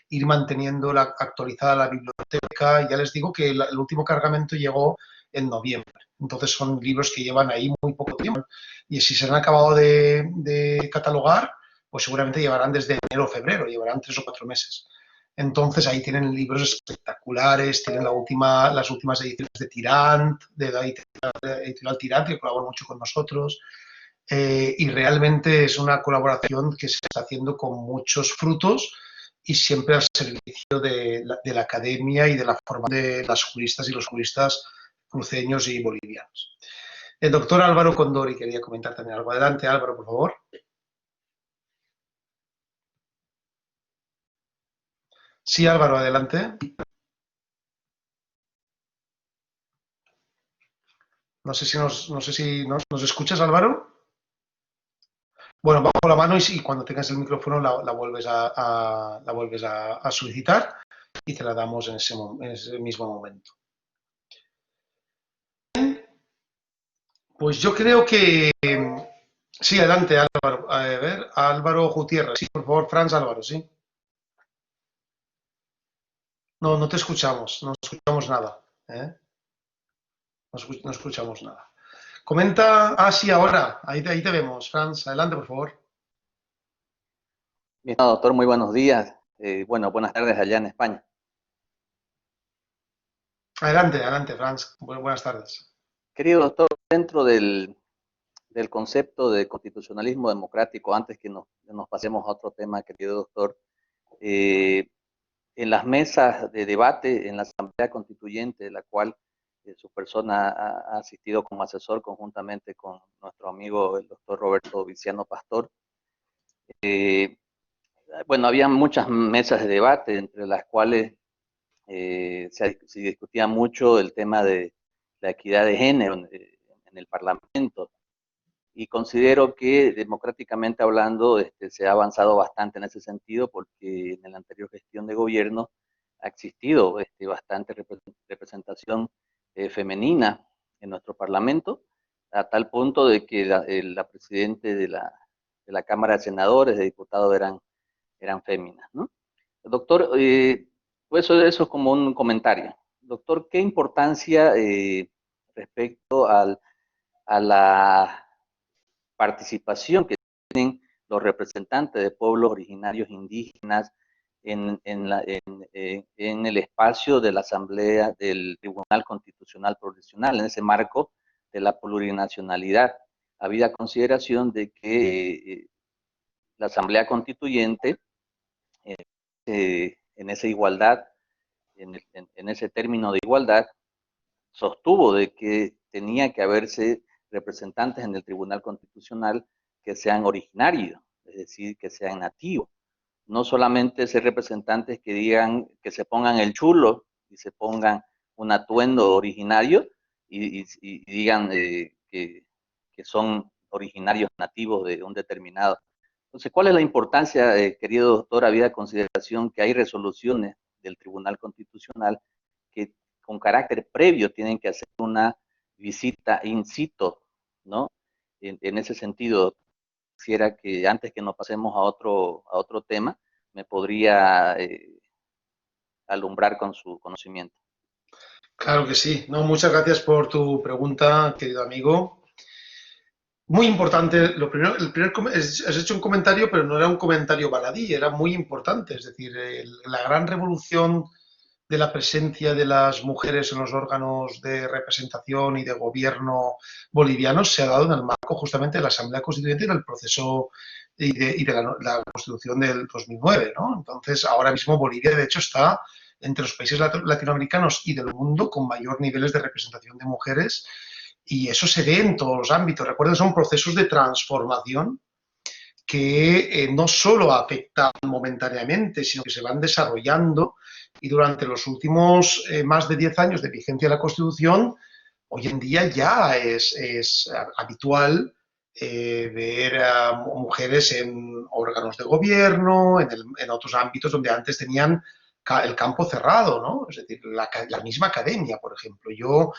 ir manteniendo actualizada la biblioteca. Ya les digo que el último cargamento llegó en noviembre. Entonces son libros que llevan ahí muy poco tiempo. Y si se han acabado de catalogar, pues seguramente llevarán desde enero o febrero, llevarán 3 o 4 meses. Entonces ahí tienen libros espectaculares, tienen las últimas ediciones de Tirant, de la editorial Tirant, que colabora mucho con nosotros. Y realmente es una colaboración que se está haciendo con muchos frutos y siempre al servicio de la academia y de la formación de las juristas y los juristas cruceños y bolivianos. El doctor Álvaro Condori quería comentar también algo. Adelante, Álvaro, por favor. Sí, Álvaro, adelante. No sé si nos escuchas, Álvaro. Bueno, bajo la mano, y cuando tengas el micrófono la vuelves a solicitar y te la damos en ese mismo momento. Pues yo creo que... Sí, adelante, Álvaro. A ver, Álvaro Gutiérrez. Sí, por favor, Franz Álvaro, sí. No te escuchamos, no escuchamos nada. No escuchamos nada. Comenta... Ah, sí, ahora. Ahí te vemos, Franz. Adelante, por favor. Bien, doctor, muy buenos días. Bueno, buenas tardes allá en España. Adelante, Franz. Buenas tardes. Querido doctor, dentro del concepto de constitucionalismo democrático, antes que nos pasemos a otro tema, querido doctor, en las mesas de debate en la Asamblea Constituyente, de la cual su persona ha asistido como asesor conjuntamente con nuestro amigo el doctor Roberto Viciano Pastor, bueno, había muchas mesas de debate, entre las cuales se discutía mucho el tema de la equidad de género en el Parlamento, y considero que democráticamente hablando se ha avanzado bastante en ese sentido, porque en la anterior gestión de gobierno ha existido bastante representación femenina en nuestro Parlamento, a tal punto de que la presidente de la Cámara de Senadores, de diputados, eran féminas, ¿no? Doctor, pues eso es como un comentario. Doctor, ¿qué importancia respecto a la participación que tienen los representantes de pueblos originarios indígenas en el espacio de la Asamblea del Tribunal Constitucional Provisional, en ese marco de la plurinacionalidad, habida consideración de que la Asamblea Constituyente, en esa igualdad, en ese término de igualdad, sostuvo de que tenía que haberse representantes en el Tribunal Constitucional que sean originarios, es decir, que sean nativos. No solamente ser representantes que digan, que se pongan el chulo y se pongan un atuendo originario y digan que son originarios nativos de un determinado Entonces, ¿cuál es la importancia, querido doctor, habida consideración que hay resoluciones del Tribunal Constitucional que con carácter previo tienen que hacer una visita in situ, ¿no? En ese sentido, quisiera que antes que nos pasemos a otro tema, me podría alumbrar con su conocimiento. Claro que sí. No, muchas gracias por tu pregunta, querido amigo. Muy importante, lo primero, has hecho un comentario, pero no era un comentario baladí, era muy importante. Es decir, la gran revolución de la presencia de las mujeres en los órganos de representación y de gobierno bolivianos se ha dado en el marco justamente de la Asamblea Constituyente y del proceso y de la Constitución del 2009, ¿no? Entonces, ahora mismo Bolivia, de hecho, está entre los países latinoamericanos y del mundo con mayor niveles de representación de mujeres, y eso se ve en todos los ámbitos. Recuerden, son procesos de transformación que no solo afectan momentáneamente, sino que se van desarrollando, y durante los últimos más de 10 años de vigencia de la Constitución, hoy en día ya es habitual ver a mujeres en órganos de gobierno, en otros ámbitos donde antes tenían el campo cerrado, ¿no? Es decir, la misma academia, por ejemplo. Yo,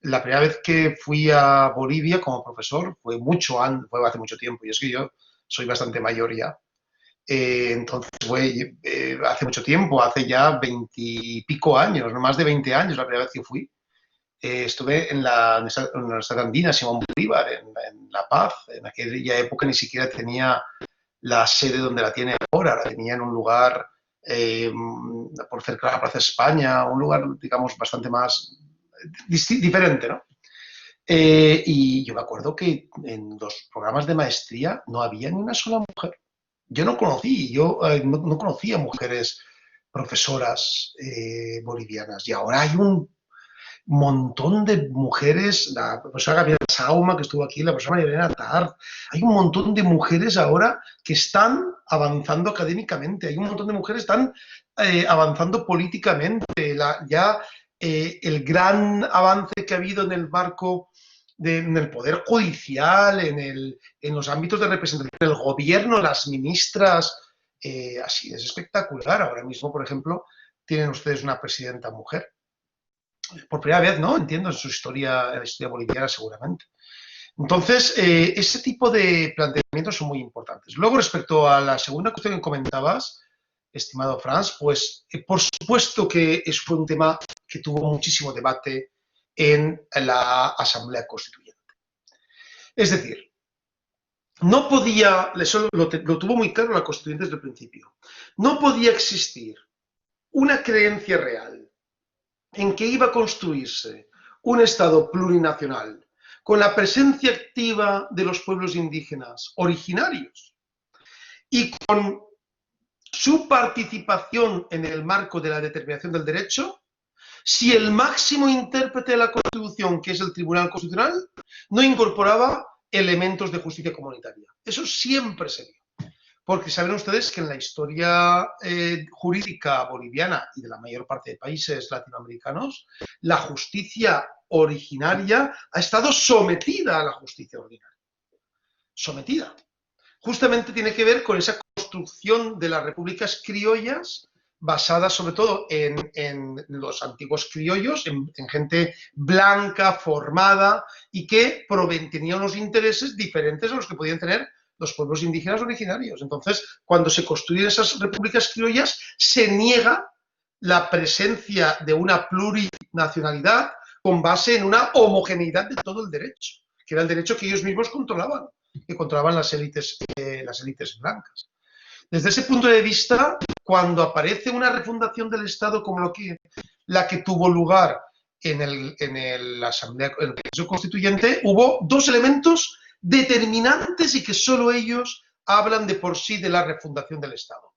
la primera vez que fui a Bolivia como profesor fue hace mucho tiempo, y es que yo soy bastante mayor ya. Entonces fue hace mucho tiempo, hace ya 20 y pico años, no más de 20 años la primera vez que fui. Estuve en la Universidad Andina Simón Bolívar, en La Paz. En aquella época ni siquiera tenía la sede donde la tiene ahora, la tenía en un lugar por cerca de la Plaza España, un lugar, digamos, bastante más diferente, ¿no? Y yo me acuerdo que en los programas de maestría no había ni una sola mujer. Yo no conocía mujeres profesoras bolivianas, y ahora hay un montón de mujeres, la profesora Gabriela Sauma, que estuvo aquí, la profesora María Elena Tart, hay un montón de mujeres ahora que están avanzando académicamente, hay un montón de mujeres que están avanzando políticamente. El gran avance que ha habido en el marco en el poder judicial, en los ámbitos de representación del gobierno, las ministras, así es espectacular. Ahora mismo, por ejemplo, tienen ustedes una presidenta mujer. Por primera vez, ¿no? Entiendo, en en la historia boliviana seguramente. Entonces, ese tipo de planteamientos son muy importantes. Luego, respecto a la segunda cuestión que comentabas, estimado Franz, pues por supuesto que fue un tema que tuvo muchísimo debate en la Asamblea Constituyente. Es decir, no podía, eso lo tuvo muy claro la Constituyente desde el principio, no podía existir una creencia real en que iba a construirse un Estado plurinacional con la presencia activa de los pueblos indígenas originarios y con su participación en el marco de la determinación del derecho, si el máximo intérprete de la Constitución, que es el Tribunal Constitucional, no incorporaba elementos de justicia comunitaria. Eso siempre se vio. Porque saben ustedes que en la historia jurídica boliviana y de la mayor parte de países latinoamericanos, la justicia originaria ha estado sometida a la justicia ordinaria. Sometida. Justamente tiene que ver con esa construcción de las repúblicas criollas, basada sobre todo en los antiguos criollos, en gente blanca, formada, y que tenían unos intereses diferentes a los que podían tener los pueblos indígenas originarios. Entonces, cuando se construyen esas repúblicas criollas, se niega la presencia de una plurinacionalidad con base en una homogeneidad de todo el derecho, que era el derecho que ellos mismos controlaban, que controlaban las élites blancas. Desde ese punto de vista, cuando aparece una refundación del Estado como la que tuvo lugar en el proceso constituyente, hubo dos elementos determinantes y que solo ellos hablan de por sí de la refundación del Estado.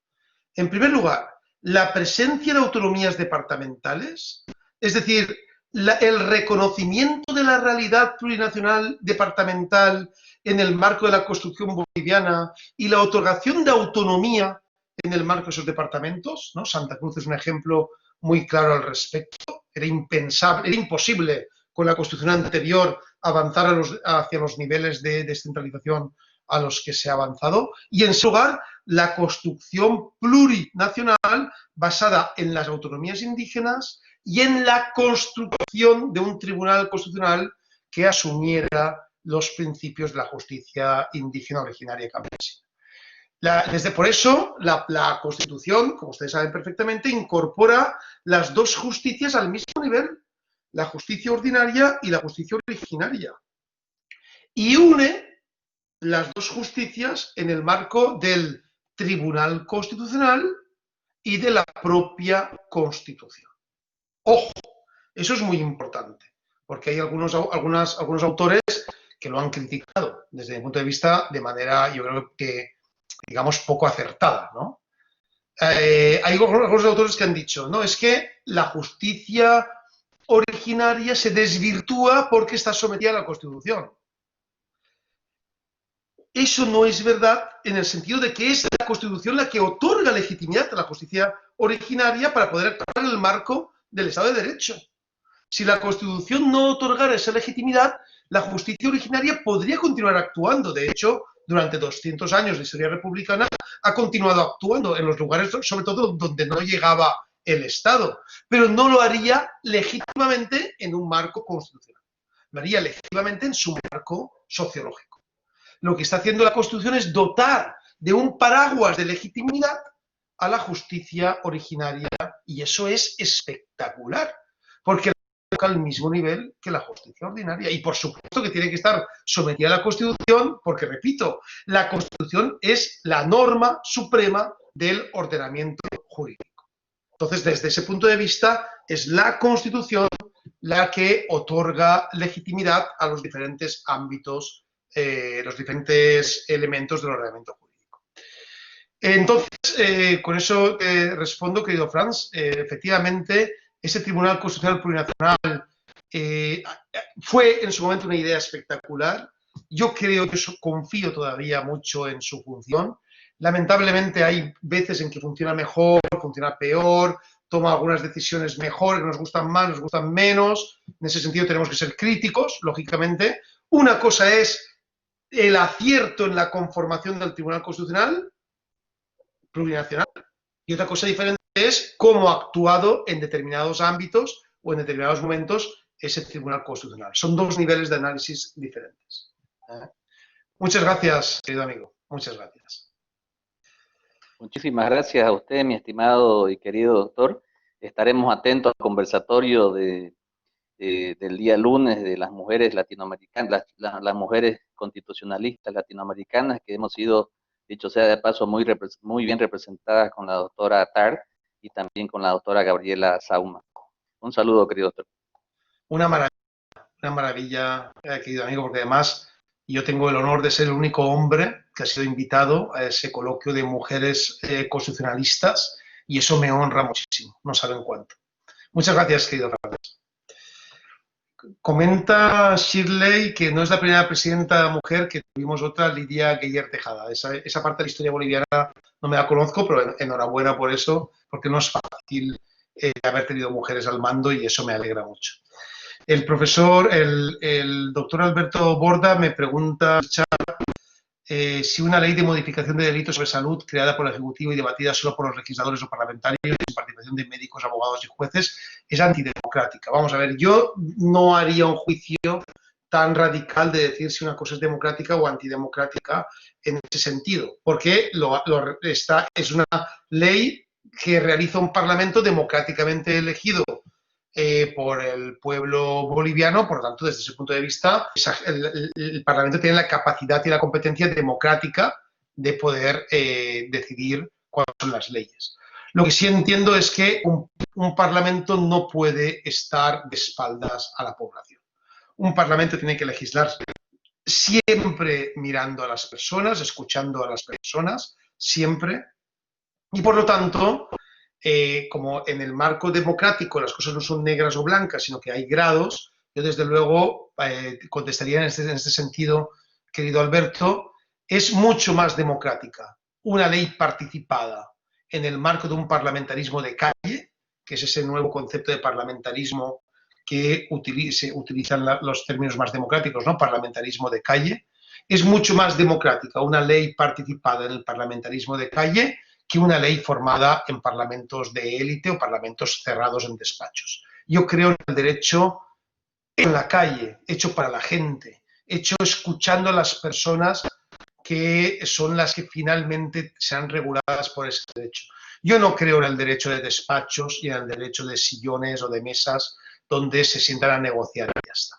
En primer lugar, la presencia de autonomías departamentales, es decir, el reconocimiento de la realidad plurinacional departamental en el marco de la construcción boliviana y la otorgación de autonomía en el marco de esos departamentos, ¿no? Santa Cruz es un ejemplo muy claro al respecto. Era impensable, era imposible con la Constitución anterior avanzar hacia los niveles de descentralización a los que se ha avanzado, y en segundo lugar, la construcción plurinacional basada en las autonomías indígenas y en la construcción de un tribunal constitucional que asumiera los principios de la justicia indígena originaria y campesina. Por eso, la Constitución, como ustedes saben perfectamente, incorpora las dos justicias al mismo nivel, la justicia ordinaria y la justicia originaria, y une las dos justicias en el marco del Tribunal Constitucional y de la propia Constitución. Ojo, eso es muy importante, porque hay algunos autores que lo han criticado desde mi punto de vista de manera, yo creo que, digamos, poco acertada, ¿no? Hay algunos autores que han dicho, no, es que la justicia originaria se desvirtúa porque está sometida a la Constitución. Eso no es verdad en el sentido de que es la Constitución la que otorga legitimidad a la justicia originaria para poder actuar en el marco del Estado de Derecho. Si la Constitución no otorgara esa legitimidad, la justicia originaria podría continuar actuando. De hecho, durante 200 años de historia republicana ha continuado actuando en los lugares, sobre todo, donde no llegaba el Estado, pero no lo haría legítimamente en un marco constitucional. Lo haría legítimamente en su marco sociológico. Lo que está haciendo la Constitución es dotar de un paraguas de legitimidad a la justicia originaria, y eso es espectacular, porque toca al mismo nivel que la justicia ordinaria, y por supuesto que tiene que estar sometida a la Constitución, porque, repito, la Constitución es la norma suprema del ordenamiento jurídico. Entonces, desde ese punto de vista, es la Constitución la que otorga legitimidad a los diferentes ámbitos, los diferentes elementos del ordenamiento jurídico. Entonces, con eso respondo, querido Franz, efectivamente, ese Tribunal Constitucional Plurinacional fue en su momento una idea espectacular. Yo creo que confío todavía mucho en su función. Lamentablemente hay veces en que funciona mejor, funciona peor, toma algunas decisiones mejor, que nos gustan más, nos gustan menos. En ese sentido tenemos que ser críticos, lógicamente. Una cosa es el acierto en la conformación del Tribunal Constitucional Plurinacional, y otra cosa diferente es cómo ha actuado en determinados ámbitos o en determinados momentos ese Tribunal Constitucional. Son dos niveles de análisis diferentes. Muchas gracias, querido amigo. Muchas gracias. Muchísimas gracias a usted, mi estimado y querido doctor. Estaremos atentos al conversatorio del día lunes de las mujeres latinoamericanas, las mujeres constitucionalistas latinoamericanas, que hemos sido, dicho sea de paso, muy bien representadas con la doctora Tar y también con la doctora Gabriela Sauma. Un saludo, querido doctor. Una maravilla, querido amigo, porque además yo tengo el honor de ser el único hombre que ha sido invitado a ese coloquio de mujeres constitucionalistas, y eso me honra muchísimo, no saben cuánto. Muchas gracias, querido Franz. Comenta Shirley que no es la primera presidenta mujer, que tuvimos otra, Lidia Guiller Tejada. Esa parte de la historia boliviana no me la conozco, pero enhorabuena por eso, porque no es fácil haber tenido mujeres al mando, y eso me alegra mucho. El profesor, el doctor Alberto Borda me pregunta si una ley de modificación de delitos sobre salud creada por el Ejecutivo y debatida solo por los legisladores o parlamentarios sin participación de médicos, abogados y jueces es antidemocrática. Vamos a ver, yo no haría un juicio tan radical de decir si una cosa es democrática o antidemocrática en ese sentido, porque es una ley que realiza un parlamento democráticamente elegido por el pueblo boliviano. Por lo tanto, desde ese punto de vista, el Parlamento tiene la capacidad y la competencia democrática de poder decidir cuáles son las leyes. Lo que sí entiendo es que un Parlamento no puede estar de espaldas a la población. Un Parlamento tiene que legislar siempre mirando a las personas, escuchando a las personas, siempre. Y por lo tanto, como en el marco democrático las cosas no son negras o blancas, sino que hay grados, yo desde luego contestaría en este sentido, querido Alberto, es mucho más democrática una ley participada en el marco de un parlamentarismo de calle, que es ese nuevo concepto de parlamentarismo que utilizan los términos más democráticos, ¿no? Parlamentarismo de calle, es mucho más democrática una ley participada en el parlamentarismo de calle que una ley formada en parlamentos de élite o parlamentos cerrados en despachos. Yo creo en el derecho en la calle, hecho para la gente, hecho escuchando a las personas que son las que finalmente sean reguladas por ese derecho. Yo no creo en el derecho de despachos y en el derecho de sillones o de mesas donde se sientan a negociar y ya está.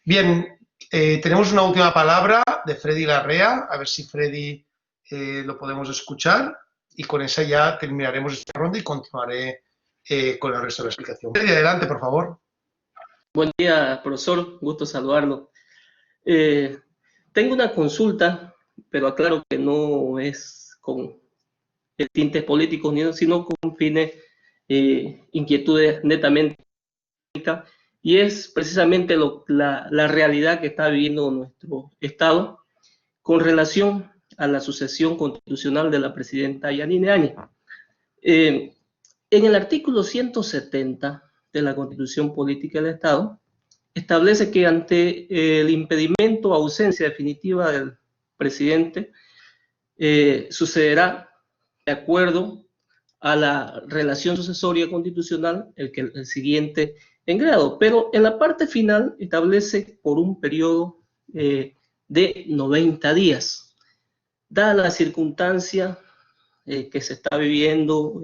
Bien, tenemos una última palabra de Freddy Larrea, a ver si Freddy lo podemos escuchar, y con esa ya terminaremos esta ronda y continuaré con el resto de la explicación. Freddy, adelante, por favor. Buen día, profesor, gusto saludarlo. Tengo una consulta, pero aclaro que no es con tintes políticos, sino con fines, inquietudes netamente políticas, y es precisamente la realidad que está viviendo nuestro Estado con relación a la sucesión constitucional de la presidenta Yanine Áñez. En el artículo 170 de la Constitución Política del Estado, establece que ante el impedimento o ausencia definitiva del presidente, sucederá de acuerdo a la relación sucesoria constitucional el siguiente en grado, pero en la parte final establece por un periodo de 90 días. Dada la circunstancia que se está viviendo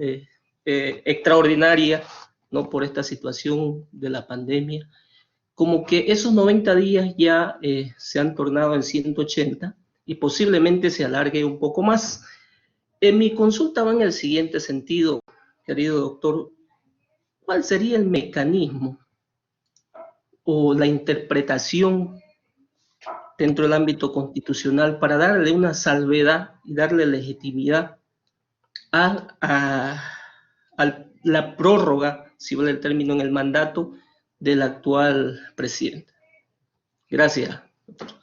extraordinaria, ¿no?, por esta situación de la pandemia, como que esos 90 días ya se han tornado en 180 y posiblemente se alargue un poco más. En mi consulta va en el siguiente sentido, querido doctor: ¿cuál sería el mecanismo o la interpretación dentro del ámbito constitucional para darle una salvedad y darle legitimidad a la prórroga, si vale el término, en el mandato del actual presidente? Gracias, doctor.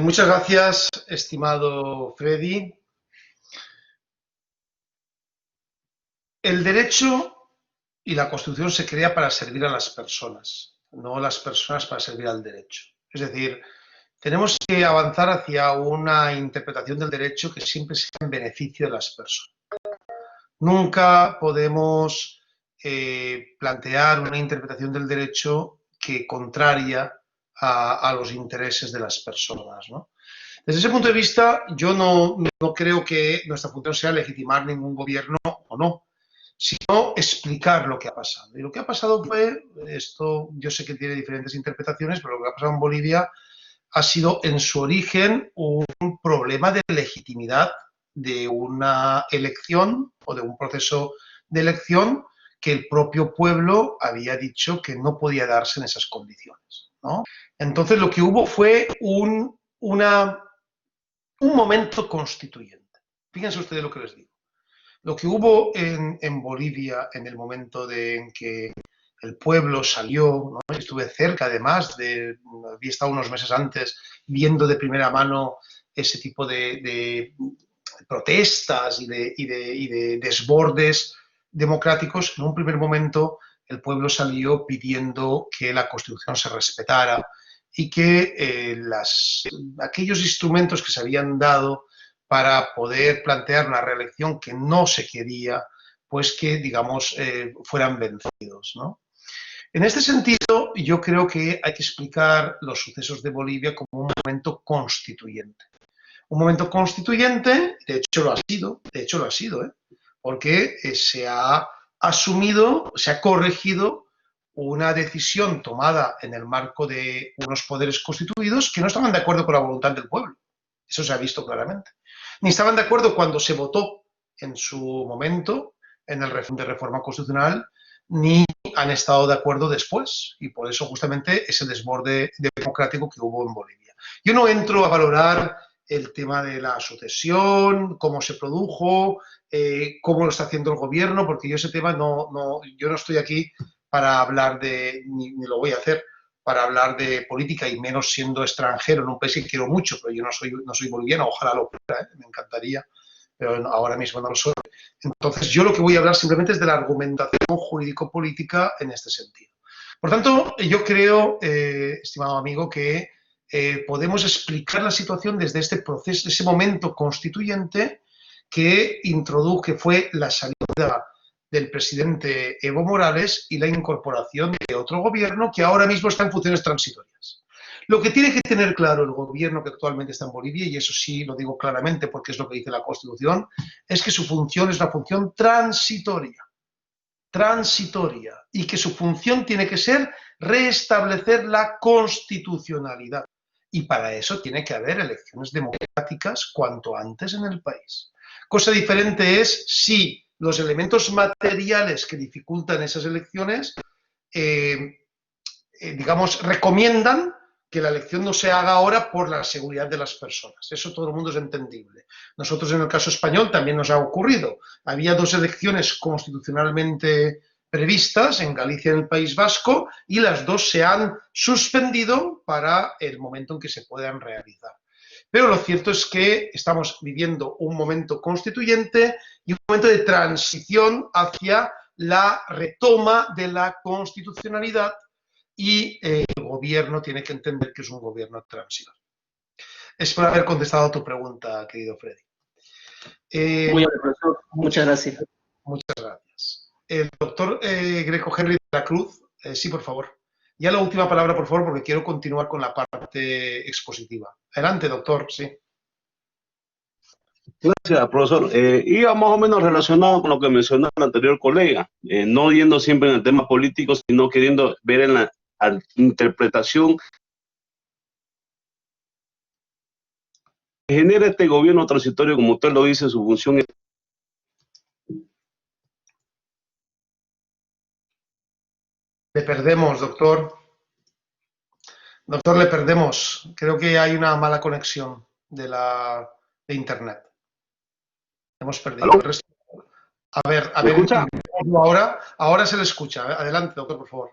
Muchas gracias, estimado Freddy. El derecho y la Constitución se crea para servir a las personas, no las personas para servir al derecho. Es decir, tenemos que avanzar hacia una interpretación del derecho que siempre sea en beneficio de las personas. Nunca podemos plantear una interpretación del derecho que contraria a los intereses de las personas, ¿no? Desde ese punto de vista, yo no creo que nuestra función sea legitimar ningún gobierno o no, sino explicar lo que ha pasado. Y lo que ha pasado fue, esto yo sé que tiene diferentes interpretaciones, pero lo que ha pasado en Bolivia ha sido en su origen un problema de legitimidad de una elección o de un proceso de elección que el propio pueblo había dicho que no podía darse en esas condiciones, ¿no? Entonces lo que hubo fue un momento constituyente. Fíjense ustedes lo que les digo. Lo que hubo en Bolivia en el momento en que el pueblo salió, ¿no? Estuve cerca además, había estado unos meses antes viendo de primera mano ese tipo de protestas y de desbordes democráticos. En un primer momento el pueblo salió pidiendo que la Constitución se respetara y que aquellos instrumentos que se habían dado para poder plantear una reelección que no se quería, pues que, digamos, fueran vencidos, ¿no? En este sentido, yo creo que hay que explicar los sucesos de Bolivia como un momento constituyente. Un momento constituyente, de hecho lo ha sido, porque se ha asumido, se ha corregido una decisión tomada en el marco de unos poderes constituidos que no estaban de acuerdo con la voluntad del pueblo. Eso se ha visto claramente. Ni estaban de acuerdo cuando se votó en su momento en el referéndum de reforma constitucional, ni han estado de acuerdo después. Y por eso justamente ese desborde democrático que hubo en Bolivia. Yo no entro a valorar el tema de la sucesión, cómo se produjo, cómo lo está haciendo el gobierno, porque yo ese tema yo no estoy aquí para hablar ni lo voy a hacer, para hablar de política, y menos siendo extranjero en un país que quiero mucho, pero yo no soy boliviano, ojalá lo fuera, me encantaría, pero ahora mismo no lo soy. Entonces yo lo que voy a hablar simplemente es de la argumentación jurídico-política en este sentido. Por tanto, yo creo, estimado amigo, que podemos explicar la situación desde este proceso, ese momento constituyente que fue la salida del presidente Evo Morales y la incorporación de otro gobierno que ahora mismo está en funciones transitorias. Lo que tiene que tener claro el gobierno que actualmente está en Bolivia, y eso sí lo digo claramente porque es lo que dice la Constitución, es que su función es una función transitoria, y que su función tiene que ser restablecer la constitucionalidad. Y para eso tiene que haber elecciones democráticas cuanto antes en el país. Cosa diferente es si los elementos materiales que dificultan esas elecciones, digamos, recomiendan que la elección no se haga ahora por la seguridad de las personas. Eso todo el mundo es entendible. Nosotros en el caso español también nos ha ocurrido. Había 2 elecciones constitucionalmente previstas en Galicia y en el País Vasco y las 2 se han suspendido para el momento en que se puedan realizar. Pero lo cierto es que estamos viviendo un momento constituyente y un momento de transición hacia la retoma de la constitucionalidad y el gobierno tiene que entender que es un gobierno transitorio. Espero haber contestado a tu pregunta, querido Freddy. Muy bien, profesor. Muchas gracias. Muchas gracias. El doctor Greco Henry de la Cruz, sí, por favor. Ya la última palabra, por favor, porque quiero continuar con la parte expositiva. Adelante, doctor, sí. Gracias, profesor. Iba más o menos relacionado con lo que mencionó el anterior colega, no yendo siempre en el tema político, sino queriendo ver en la interpretación que genera este gobierno transitorio, como usted lo dice, su función es... Le perdemos, doctor. Doctor, le perdemos. Creo que hay una mala conexión de internet. Hemos perdido. ¿Aló? El resto. A ver, ¿Escucha? ahora se le escucha. Adelante, doctor, por favor.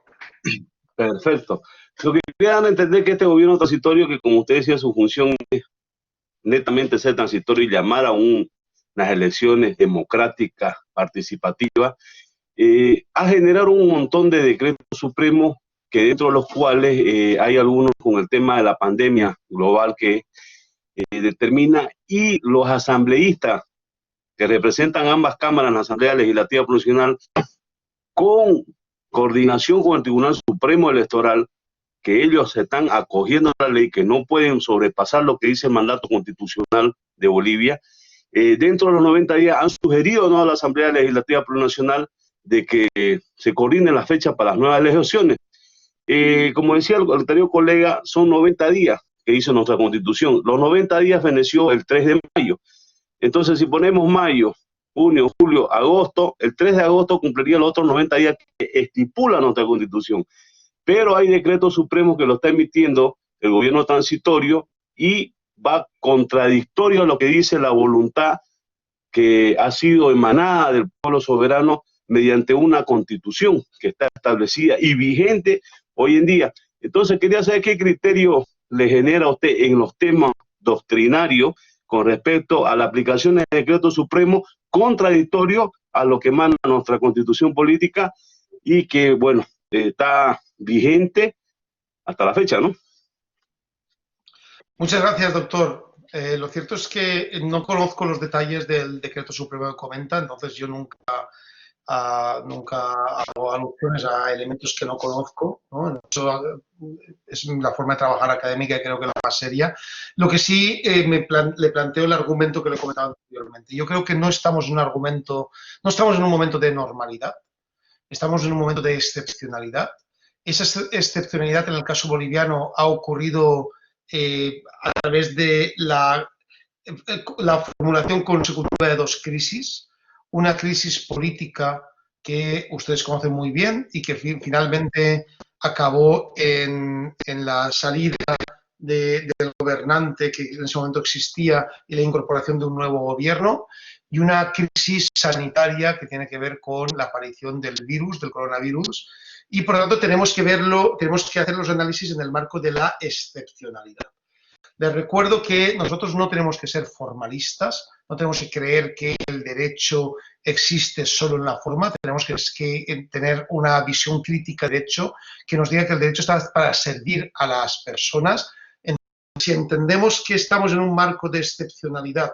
Perfecto. Lo que quería dar a entender que este gobierno transitorio, que como usted decía, su función es netamente ser transitorio y llamar a unas elecciones democráticas, participativas, ha generado un montón de decretos supremos que dentro de los cuales hay algunos con el tema de la pandemia global que determina, y los asambleístas que representan ambas cámaras en la Asamblea Legislativa Provincial, con coordinación con el Tribunal Supremo Electoral, que ellos se están acogiendo a la ley, que no pueden sobrepasar lo que dice el mandato constitucional de Bolivia. Dentro de los 90 días han sugerido, ¿no?, a la Asamblea Legislativa Plurinacional de que se coordine la fecha para las nuevas elecciones. Como decía el anterior colega, son 90 días que dice nuestra Constitución. Los 90 días veneció el 3 de mayo. Entonces, si ponemos mayo, junio, julio, agosto, el 3 de agosto cumpliría los otros 90 días que estipula nuestra Constitución. Pero hay decretos supremos que lo está emitiendo el gobierno transitorio y va contradictorio a lo que dice la voluntad que ha sido emanada del pueblo soberano mediante una constitución que está establecida y vigente hoy en día. Entonces quería saber qué criterio le genera a usted en los temas doctrinarios con respecto a la aplicación de decretos supremos contradictorios a lo que emana nuestra constitución política y que, bueno, está vigente hasta la fecha, ¿no? Muchas gracias, doctor. Lo cierto es que no conozco los detalles del decreto supremo que comenta, entonces yo nunca hago alusiones a elementos que no conozco, ¿no? Eso es la forma de trabajar académica y creo que la más seria. Lo que sí le planteo el argumento que le he comentado anteriormente. Yo creo que no estamos en un momento de normalidad, estamos en un momento de excepcionalidad. Esa excepcionalidad en el caso boliviano ha ocurrido a través de la formulación consecutiva de 2 crisis. Una crisis política que ustedes conocen muy bien y que finalmente acabó en la salida del gobernante que en ese momento existía y la incorporación de un nuevo gobierno, y una crisis sanitaria que tiene que ver con la aparición del coronavirus, y por lo tanto tenemos que hacer los análisis en el marco de la excepcionalidad. Les recuerdo que nosotros no tenemos que ser formalistas, no tenemos que creer que el derecho existe solo en la forma, tenemos que tener una visión crítica del derecho que nos diga que el derecho está para servir a las personas si entendemos que estamos en un marco de excepcionalidad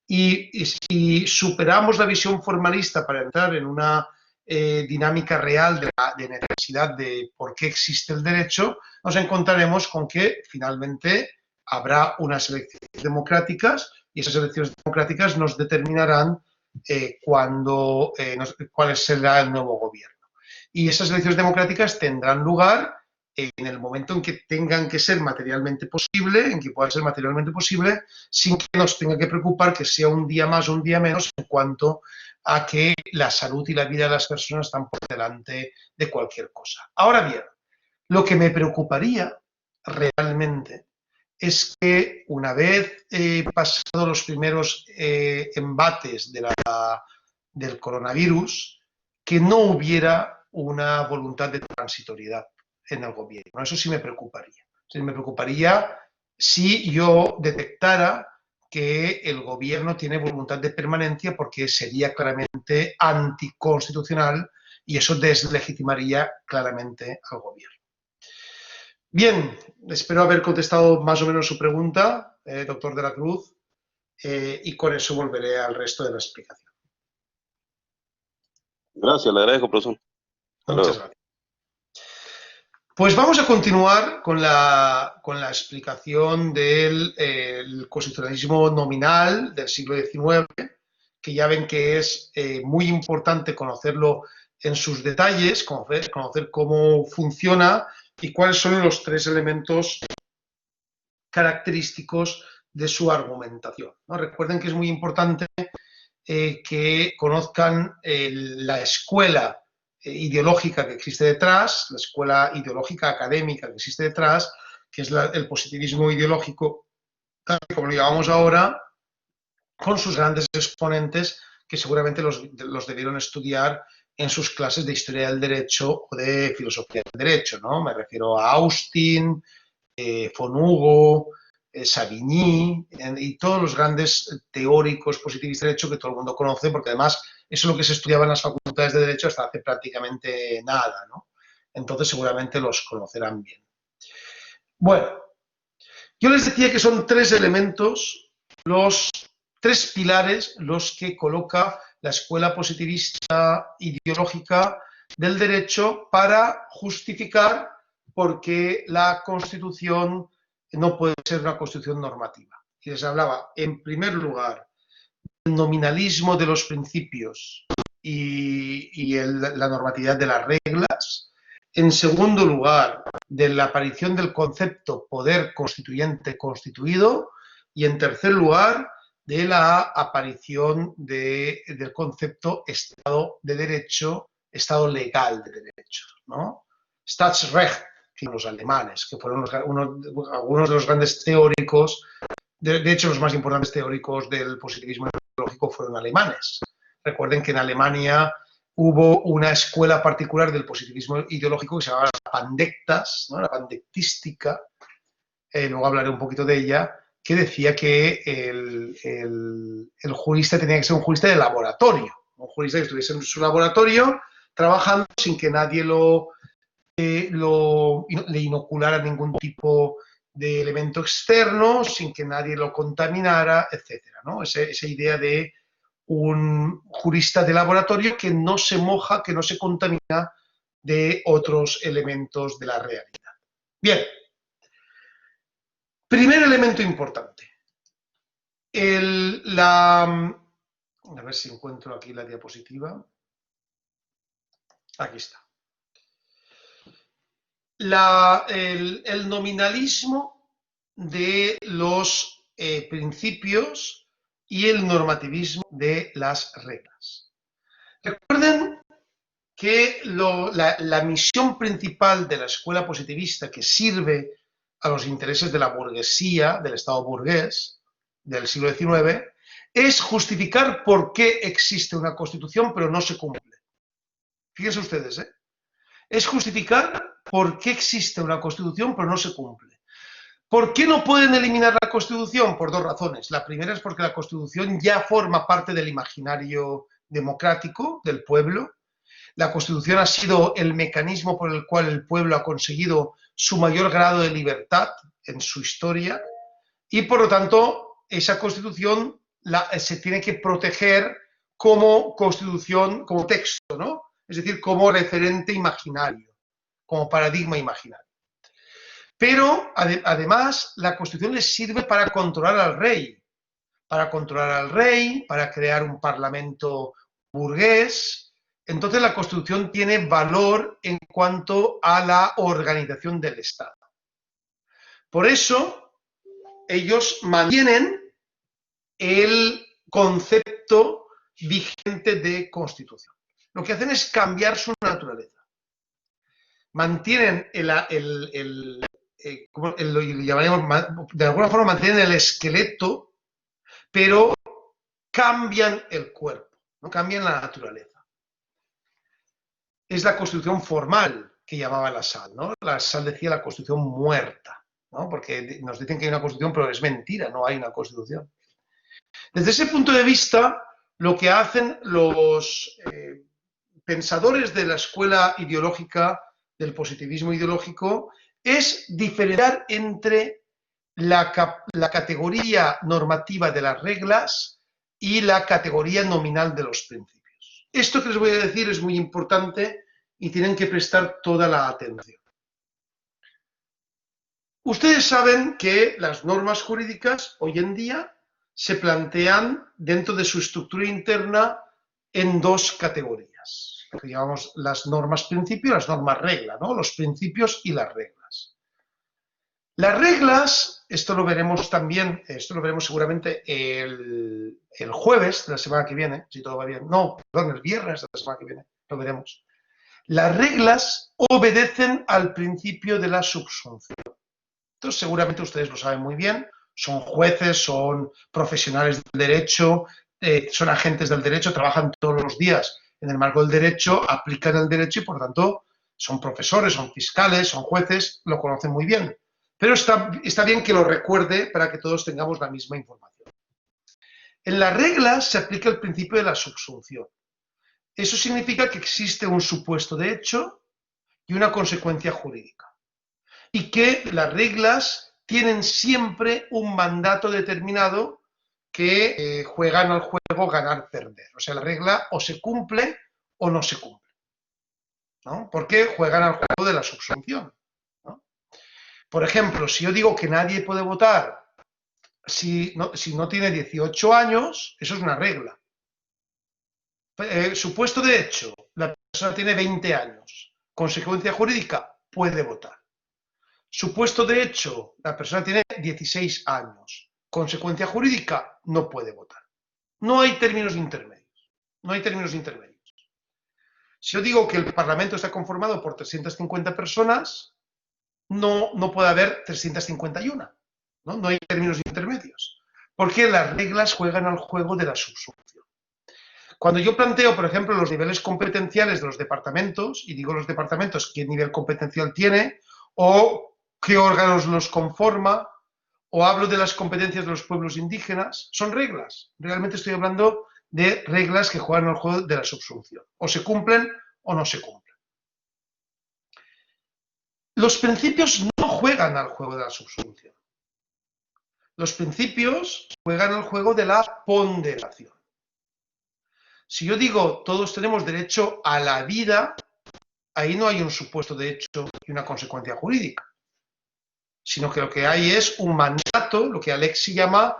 y superamos la visión formalista para entrar en una dinámica real de necesidad de por qué existe el derecho, nos encontraremos con que finalmente habrá unas elecciones democráticas y esas elecciones democráticas nos determinarán cuál será el nuevo gobierno. Y esas elecciones democráticas tendrán lugar en el momento en que tengan que ser materialmente posible, en que puedan ser materialmente posible, sin que nos tenga que preocupar que sea un día más o un día menos en cuanto a que la salud y la vida de las personas están por delante de cualquier cosa. Ahora bien, lo que me preocuparía realmente es que una vez pasados los primeros embates del coronavirus, que no hubiera una voluntad de transitoriedad en el gobierno. Eso sí me preocuparía. Sí me preocuparía si yo detectara que el gobierno tiene voluntad de permanencia, porque sería claramente anticonstitucional y eso deslegitimaría claramente al gobierno. Bien, espero haber contestado más o menos su pregunta, doctor de la Cruz, y con eso volveré al resto de la explicación. Gracias, le agradezco, profesor. Muchas gracias. Pues vamos a continuar con la explicación del constitucionalismo nominal del siglo XIX, que ya ven que es muy importante conocerlo en sus detalles, conocer cómo funciona y cuáles son los tres elementos característicos de su argumentación, ¿no? Recuerden que es muy importante que conozcan la escuela ideológica que existe detrás, la escuela ideológica académica que existe detrás, que es el positivismo ideológico, como lo llamamos ahora, con sus grandes exponentes que seguramente los debieron estudiar en sus clases de historia del derecho o de filosofía del derecho, ¿no? Me refiero a Austin, von Hugo, Savigny y todos los grandes teóricos positivistas de derecho que todo el mundo conoce, porque además eso es lo que se estudiaba en las facultades de derecho hasta hace prácticamente nada, ¿no? Entonces seguramente los conocerán bien. Bueno, yo les decía que son tres elementos, los tres pilares, los que coloca la escuela positivista ideológica del derecho para justificar por qué la Constitución no puede ser una Constitución normativa. Y les hablaba, en primer lugar, del nominalismo de los principios y la normatividad de las reglas. En segundo lugar, de la aparición del concepto poder constituyente constituido. Y en tercer lugar, de la aparición del concepto Estado de Derecho, Estado legal de derecho, ¿no? Staatsrecht, los alemanes, que fueron algunos de los grandes teóricos, de hecho los más importantes teóricos del positivismo ideológico fueron alemanes. Recuerden que en Alemania hubo una escuela particular del positivismo ideológico que se llamaba la Pandectas, ¿no? La pandectística, luego hablaré un poquito de ella, que decía que el jurista tenía que ser un jurista de laboratorio, un jurista que estuviese en su laboratorio trabajando sin que nadie le inoculara ningún tipo de elemento externo, sin que nadie lo contaminara, etcétera, ¿no? Esa idea de un jurista de laboratorio que no se moja, que no se contamina de otros elementos de la realidad. Bien. Primer elemento importante. A ver si encuentro aquí la diapositiva. Aquí está. El nominalismo de los principios y el normativismo de las reglas. Recuerden que la misión principal de la escuela positivista, que sirve a los intereses de la burguesía, del Estado burgués del siglo XIX, es justificar por qué existe una Constitución pero no se cumple. Fíjense ustedes, ¿eh? Es justificar por qué existe una Constitución pero no se cumple. ¿Por qué no pueden eliminar la Constitución? Por dos razones. La primera es porque la Constitución ya forma parte del imaginario democrático del pueblo. La Constitución ha sido el mecanismo por el cual el pueblo ha conseguido su mayor grado de libertad en su historia y, por lo tanto, esa Constitución se tiene que proteger como Constitución, como texto, ¿no? Es decir, como referente imaginario, como paradigma imaginario. Pero, además, la Constitución les sirve para controlar al rey, para crear un parlamento burgués. Entonces, la Constitución tiene valor en cuanto a la organización del Estado. Por eso, ellos mantienen el concepto vigente de Constitución. Lo que hacen es cambiar su naturaleza. Mantienen lo llamaremos, de alguna forma mantienen el esqueleto, pero cambian el cuerpo, no cambian la naturaleza. Es la Constitución formal que llamaba Lassalle, ¿no? Lassalle decía la Constitución muerta, ¿no? Porque nos dicen que hay una Constitución, pero es mentira, no hay una Constitución. Desde ese punto de vista, lo que hacen los pensadores de la escuela ideológica, del positivismo ideológico, es diferenciar entre la categoría normativa de las reglas y la categoría nominal de los principios. Esto que les voy a decir es muy importante y tienen que prestar toda la atención. Ustedes saben que las normas jurídicas hoy en día se plantean dentro de su estructura interna en dos categorías, lo que llamamos las normas principio y las normas regla, ¿no? Los principios y las reglas. Las reglas, esto lo veremos también, esto lo veremos seguramente el jueves de la semana que viene, si todo va bien, no, perdón, el viernes de la semana que viene, lo veremos. Las reglas obedecen al principio de la subsunción. Entonces, seguramente ustedes lo saben muy bien, son jueces, son profesionales del derecho, son agentes del derecho, trabajan todos los días en el marco del derecho, aplican el derecho y, por tanto, son profesores, son fiscales, son jueces, lo conocen muy bien. Pero está bien que lo recuerde para que todos tengamos la misma información. En las reglas se aplica el principio de la subsunción. Eso significa que existe un supuesto de hecho y una consecuencia jurídica. Y que las reglas tienen siempre un mandato determinado que juegan al juego ganar-perder. O sea, la regla o se cumple o no se cumple, ¿no? Porque juegan al juego de la subsunción, ¿no? Por ejemplo, si yo digo que nadie puede votar si no tiene 18 años, eso es una regla. Supuesto de hecho, la persona tiene 20 años. Consecuencia jurídica, puede votar. Supuesto de hecho, la persona tiene 16 años. Consecuencia jurídica, no puede votar. No hay términos intermedios. No hay términos intermedios. Si yo digo que el Parlamento está conformado por 350 personas, no puede haber 351. No hay términos intermedios. Porque las reglas juegan al juego de la subsunción. Cuando yo planteo, por ejemplo, los niveles competenciales de los departamentos, y digo los departamentos qué nivel competencial tiene, o qué órganos los conforma, o hablo de las competencias de los pueblos indígenas, son reglas. Realmente estoy hablando de reglas que juegan al juego de la subsunción. O se cumplen o no se cumplen. Los principios no juegan al juego de la subsunción. Los principios juegan al juego de la ponderación. Si yo digo todos tenemos derecho a la vida, ahí no hay un supuesto de hecho y una consecuencia jurídica, sino que lo que hay es un mandato, lo que Alexi llama,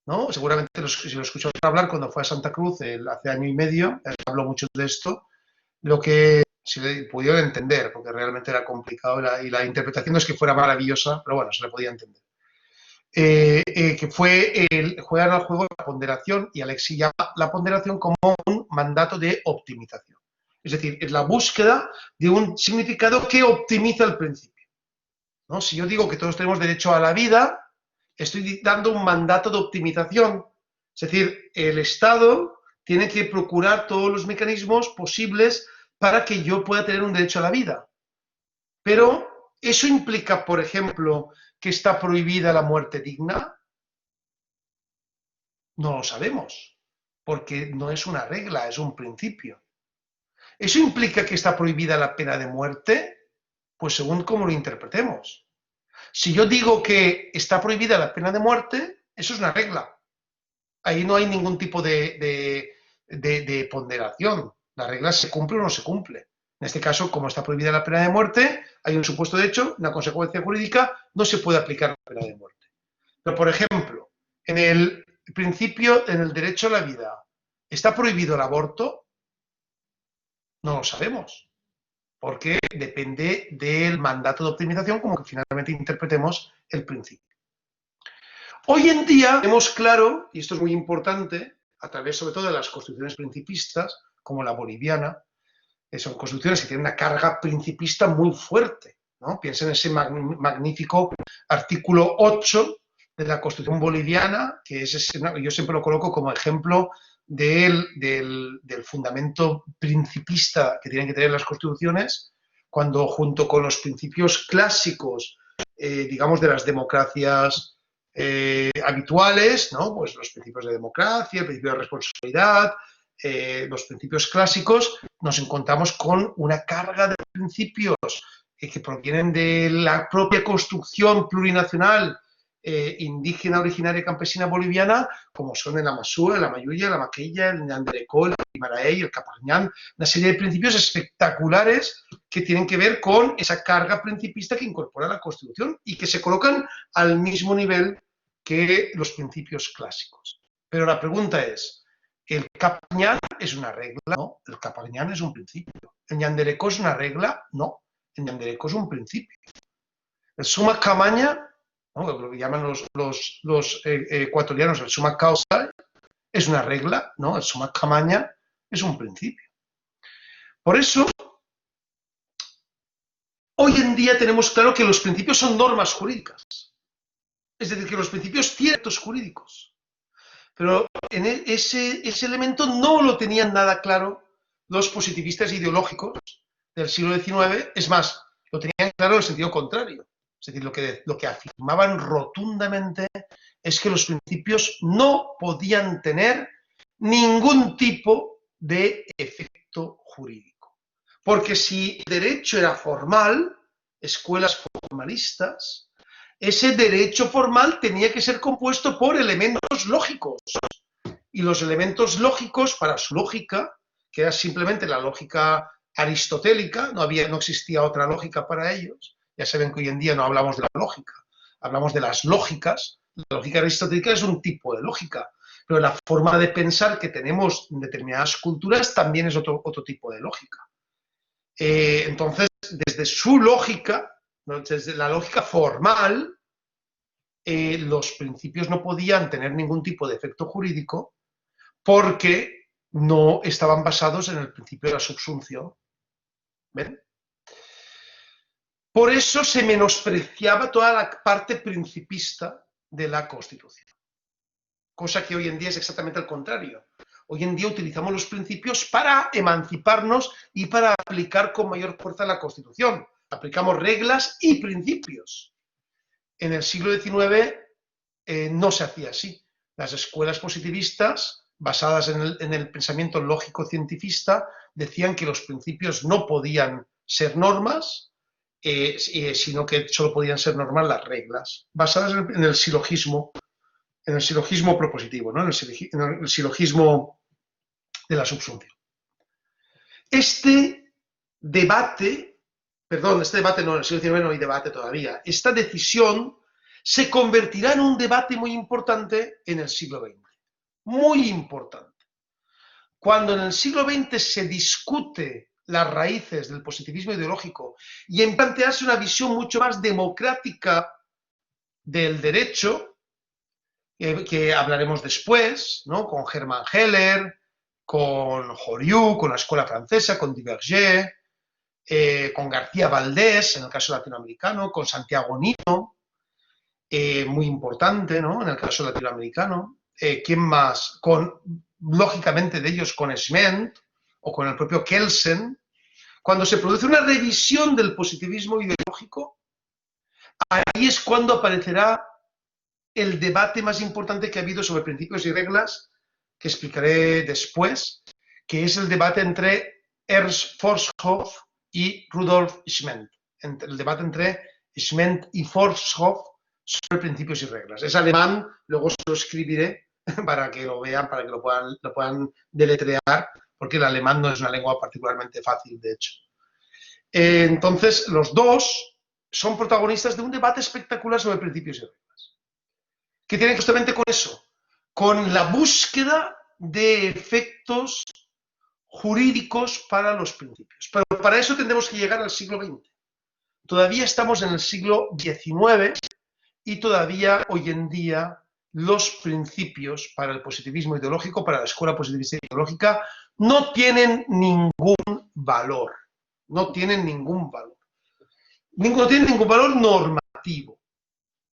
¿no? Seguramente si lo escuchó hablar cuando fue a Santa Cruz hace año y medio, habló mucho de esto, lo que se le pudieron entender, porque realmente era complicado y la interpretación no es que fuera maravillosa, pero bueno, se le podía entender. Que fue juegan al juego de la ponderación, y Alexi llama la ponderación como un mandato de optimización. Es decir, es la búsqueda de un significado que optimiza el principio, ¿no? Si yo digo que todos tenemos derecho a la vida, estoy dando un mandato de optimización. Es decir, el Estado tiene que procurar todos los mecanismos posibles para que yo pueda tener un derecho a la vida. Pero eso implica, por ejemplo, que está prohibida la muerte digna. No lo sabemos, porque no es una regla, es un principio. ¿Eso implica que está prohibida la pena de muerte? Pues según cómo lo interpretemos. Si yo digo que está prohibida la pena de muerte, eso es una regla. Ahí no hay ningún tipo de ponderación. La regla se cumple o no se cumple. En este caso, como está prohibida la pena de muerte, hay un supuesto de hecho, una consecuencia jurídica, no se puede aplicar la pena de muerte. Pero, por ejemplo, en el principio, en el derecho a la vida, ¿está prohibido el aborto? No lo sabemos, porque depende del mandato de optimización, como que finalmente interpretemos el principio. Hoy en día tenemos claro, y esto es muy importante, a través sobre todo de las constituciones principistas, como la boliviana, que son constituciones que tienen una carga principista muy fuerte, ¿no? Piensen en ese magnífico artículo 8 de la Constitución boliviana, que es ese, yo siempre lo coloco como ejemplo del fundamento principista que tienen que tener las constituciones, cuando junto con los principios clásicos, digamos, de las democracias habituales, ¿no? Pues los principios de democracia, el principio de responsabilidad, los principios clásicos, nos encontramos con una carga de principios que provienen de la propia construcción plurinacional indígena, originaria, campesina boliviana, como son el Amazú, el Amayuya, el Amaquilla, el Ñanderecó, el Guimaraey, el Capañán, una serie de principios espectaculares que tienen que ver con esa carga principista que incorpora la Constitución y que se colocan al mismo nivel que los principios clásicos. Pero la pregunta es, ¿el Capañán es una regla? No, el Capañán es un principio. ¿El Ñanderecó es una regla? No, el Ñanderecó es un principio. El Summa Camaña, ¿no? Lo que llaman los ecuatorianos el summa causa, es una regla, ¿no? El summa camaña es un principio. Por eso, hoy en día tenemos claro que los principios son normas jurídicas. Es decir, que los principios tienen efectos jurídicos. Pero en ese elemento no lo tenían nada claro los positivistas ideológicos del siglo XIX. Es más, lo tenían claro en el sentido contrario. Es decir, lo que afirmaban rotundamente es que los principios no podían tener ningún tipo de efecto jurídico. Porque si el derecho era formal, escuelas formalistas, ese derecho formal tenía que ser compuesto por elementos lógicos. Y los elementos lógicos, para su lógica, que era simplemente la lógica aristotélica, no existía otra lógica para ellos. Ya saben que hoy en día no hablamos de la lógica, hablamos de las lógicas. La lógica aristotélica es un tipo de lógica, pero la forma de pensar que tenemos en determinadas culturas también es otro tipo de lógica. Entonces, desde su lógica, desde la lógica formal, los principios no podían tener ningún tipo de efecto jurídico porque no estaban basados en el principio de la subsunción. ¿Ven? Por eso se menospreciaba toda la parte principista de la Constitución. Cosa que hoy en día es exactamente al contrario. Hoy en día utilizamos los principios para emanciparnos y para aplicar con mayor fuerza la Constitución. Aplicamos reglas y principios. En el siglo XIX no se hacía así. Las escuelas positivistas, basadas en el pensamiento lógico-cientifista, decían que los principios no podían ser normas, sino que solo podían ser normas las reglas, basadas en el silogismo propositivo, ¿no? En el silogismo de la subsunción. Este debate no, en el siglo XIX no hay debate todavía. Esta decisión se convertirá en un debate muy importante en el siglo XX. Muy importante. Cuando en el siglo XX se discute las raíces del positivismo ideológico y en plantearse una visión mucho más democrática del derecho, que hablaremos después, ¿no? Con Hermann Heller, con Joriot, con la escuela francesa, con Diverger, con García Valdés, en el caso latinoamericano, con Santiago Nino, muy importante, ¿no? En el caso latinoamericano. ¿Quién más? Lógicamente de ellos con Schment o con el propio Kelsen. Cuando se produce una revisión del positivismo ideológico, ahí es cuando aparecerá el debate más importante que ha habido sobre principios y reglas, que explicaré después, que es el debate entre Ernst Forshoff y Rudolf Schment, el debate entre Schment y Forshoff sobre principios y reglas. Es alemán, luego se lo escribiré para que lo vean, para que lo puedan deletrear, porque el alemán no es una lengua particularmente fácil, de hecho. Entonces, los dos son protagonistas de un debate espectacular sobre principios y reglas, que tiene justamente con eso, con la búsqueda de efectos jurídicos para los principios. Pero para eso tendremos que llegar al siglo XX. Todavía estamos en el siglo XIX y todavía hoy en día los principios para el positivismo ideológico, para la escuela positivista ideológica, no tienen ningún valor. No tienen ningún valor. No tienen ningún valor normativo.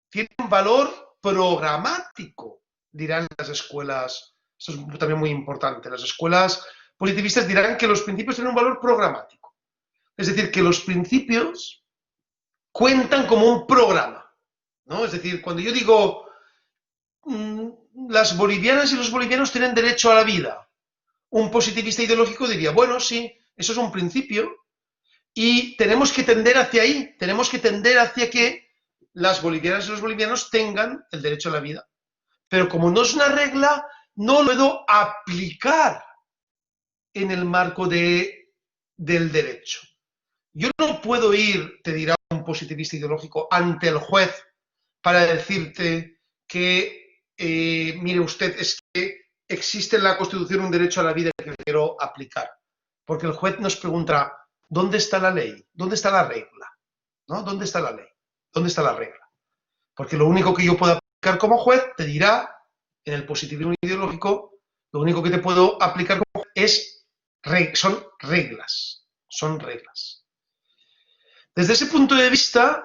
Tienen un valor programático, dirán las escuelas. Esto es también muy importante. Las escuelas positivistas dirán que los principios tienen un valor programático. Es decir, que los principios cuentan como un programa, ¿no? Es decir, cuando yo digo las bolivianas y los bolivianos tienen derecho a la vida, un positivista ideológico diría, bueno, sí, eso es un principio y tenemos que tender hacia ahí, tenemos que tender hacia que las bolivianas y los bolivianos tengan el derecho a la vida. Pero como no es una regla, no lo puedo aplicar en el marco del derecho. Yo no puedo ir, te dirá un positivista ideológico, ante el juez para decirte que, mire usted, es que existe en la Constitución un derecho a la vida que quiero aplicar. Porque el juez nos pregunta, ¿dónde está la ley? ¿Dónde está la regla? ¿No? ¿Dónde está la ley? ¿Dónde está la regla? Porque lo único que yo puedo aplicar como juez, te dirá, en el positivismo ideológico, lo único que te puedo aplicar como juez son reglas. Son reglas. Desde ese punto de vista,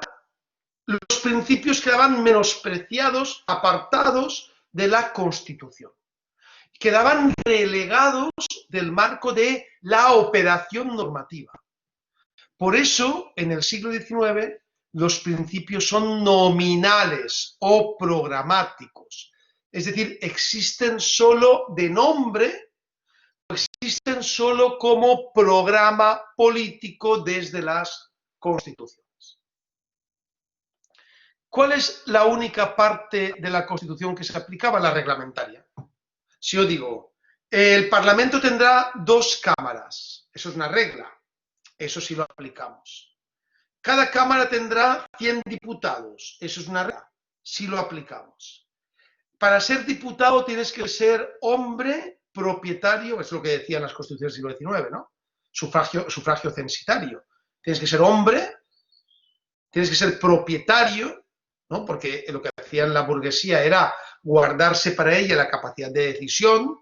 los principios quedaban menospreciados, apartados de la Constitución. Quedaban relegados del marco de la operación normativa. Por eso, en el siglo XIX, los principios son nominales o programáticos. Es decir, existen solo de nombre, existen solo como programa político desde las constituciones. ¿Cuál es la única parte de la Constitución que se aplicaba? La reglamentaria. Si yo digo, el Parlamento tendrá 2 cámaras, eso es una regla, eso sí lo aplicamos. Cada cámara tendrá 100 diputados, eso es una regla, sí lo aplicamos. Para ser diputado tienes que ser hombre propietario, es lo que decían las constituciones del siglo XIX, ¿no? Sufragio censitario. Tienes que ser hombre, tienes que ser propietario, ¿no? Porque lo que hacían la burguesía era guardarse para ella la capacidad de decisión,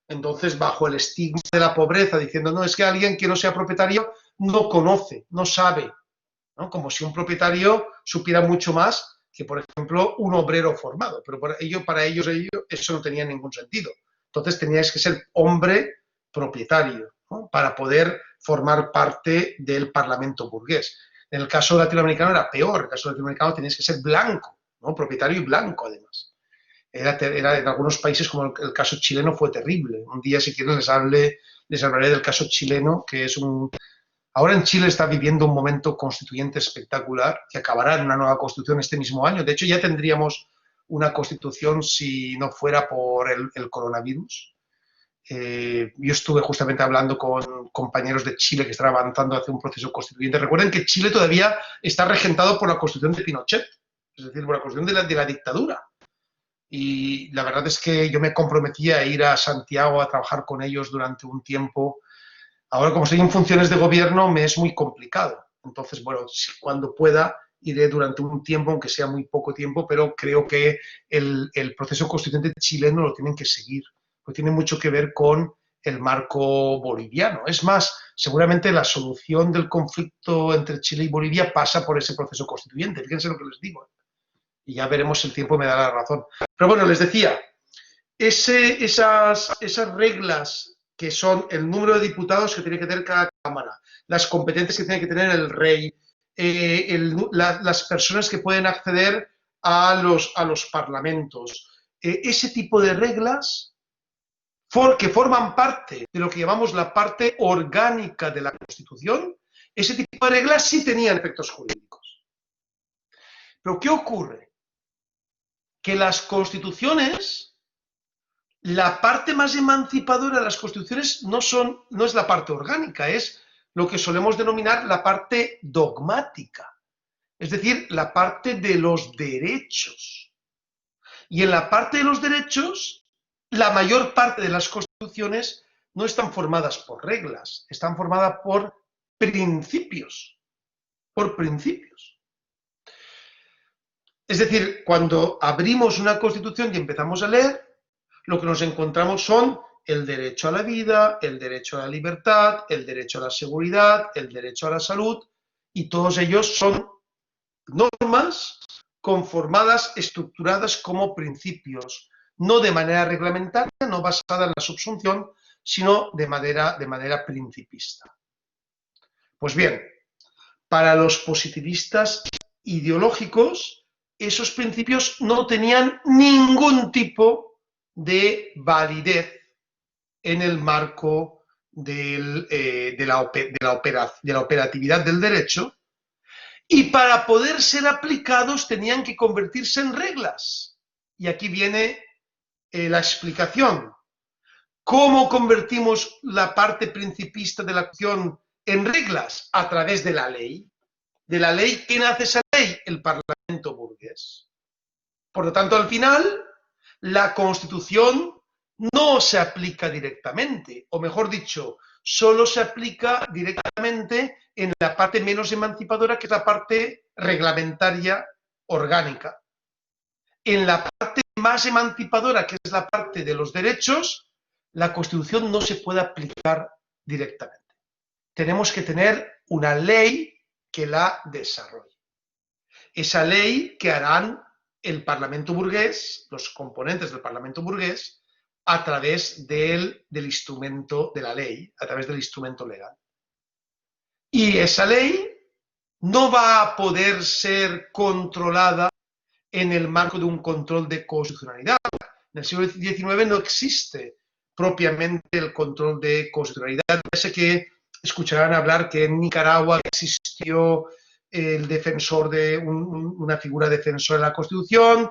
entonces bajo el estigma de la pobreza, diciendo, no, es que alguien que no sea propietario no conoce, no sabe, ¿no? Como si un propietario supiera mucho más que, por ejemplo, un obrero formado, pero para ellos eso no tenía ningún sentido. Entonces teníais que ser hombre propietario, ¿no? Para poder formar parte del Parlamento burgués. En el caso latinoamericano era peor, en el caso latinoamericano tenías que ser blanco, ¿no? Propietario y blanco además. Era en algunos países, como el caso chileno, fue terrible. Un día, si quieren, les hablaré del caso chileno, que es un... Ahora en Chile está viviendo un momento constituyente espectacular, que acabará en una nueva constitución este mismo año. De hecho, ya tendríamos una constitución si no fuera por el coronavirus. Yo estuve justamente hablando con compañeros de Chile que están avanzando hacia un proceso constituyente. Recuerden que Chile todavía está regentado por la constitución de Pinochet, es decir, por la constitución de la dictadura. Y la verdad es que yo me comprometí a ir a Santiago a trabajar con ellos durante un tiempo. Ahora, como estoy en funciones de gobierno, me es muy complicado. Entonces, bueno, cuando pueda, iré durante un tiempo, aunque sea muy poco tiempo, pero creo que el proceso constituyente chileno lo tienen que seguir, porque tiene mucho que ver con el marco boliviano. Es más, seguramente la solución del conflicto entre Chile y Bolivia pasa por ese proceso constituyente. Fíjense lo que les digo. Y ya veremos si el tiempo me da la razón. Pero bueno, les decía, esas reglas que son el número de diputados que tiene que tener cada cámara, las competencias que tiene que tener el rey, las personas que pueden acceder a los parlamentos, ese tipo de reglas que forman parte de lo que llamamos la parte orgánica de la Constitución, ese tipo de reglas sí tenían efectos jurídicos. Pero ¿qué ocurre? Que las constituciones, la parte más emancipadora de las constituciones no es la parte orgánica, es lo que solemos denominar la parte dogmática, es decir, la parte de los derechos. Y en la parte de los derechos, la mayor parte de las constituciones no están formadas por reglas, están formadas por principios, Es decir, cuando abrimos una constitución y empezamos a leer, lo que nos encontramos son el derecho a la vida, el derecho a la libertad, el derecho a la seguridad, el derecho a la salud, y todos ellos son normas conformadas, estructuradas como principios, no de manera reglamentaria, no basada en la subsunción, sino de manera principista. Pues bien, para los positivistas ideológicos, esos principios no tenían ningún tipo de validez en el marco de la operatividad del derecho, y para poder ser aplicados tenían que convertirse en reglas. Y aquí viene la explicación. ¿Cómo convertimos la parte principista de la acción en reglas? A través de la ley. De la ley, ¿quién hace esa ley? El Parlamento burgués. Por lo tanto, al final, la Constitución no se aplica directamente, o mejor dicho, solo se aplica directamente en la parte menos emancipadora, que es la parte reglamentaria orgánica. En la parte más emancipadora, que es la parte de los derechos, la Constitución no se puede aplicar directamente. Tenemos que tener una ley que la desarrolle. Esa ley que harán el Parlamento burgués, los componentes del Parlamento burgués, a través del instrumento de la ley, a través del instrumento legal. Y esa ley no va a poder ser controlada en el marco de un control de constitucionalidad. En el siglo XIX no existe propiamente el control de constitucionalidad. Parece que escucharán hablar que en Nicaragua existió el defensor de una figura defensora de la Constitución,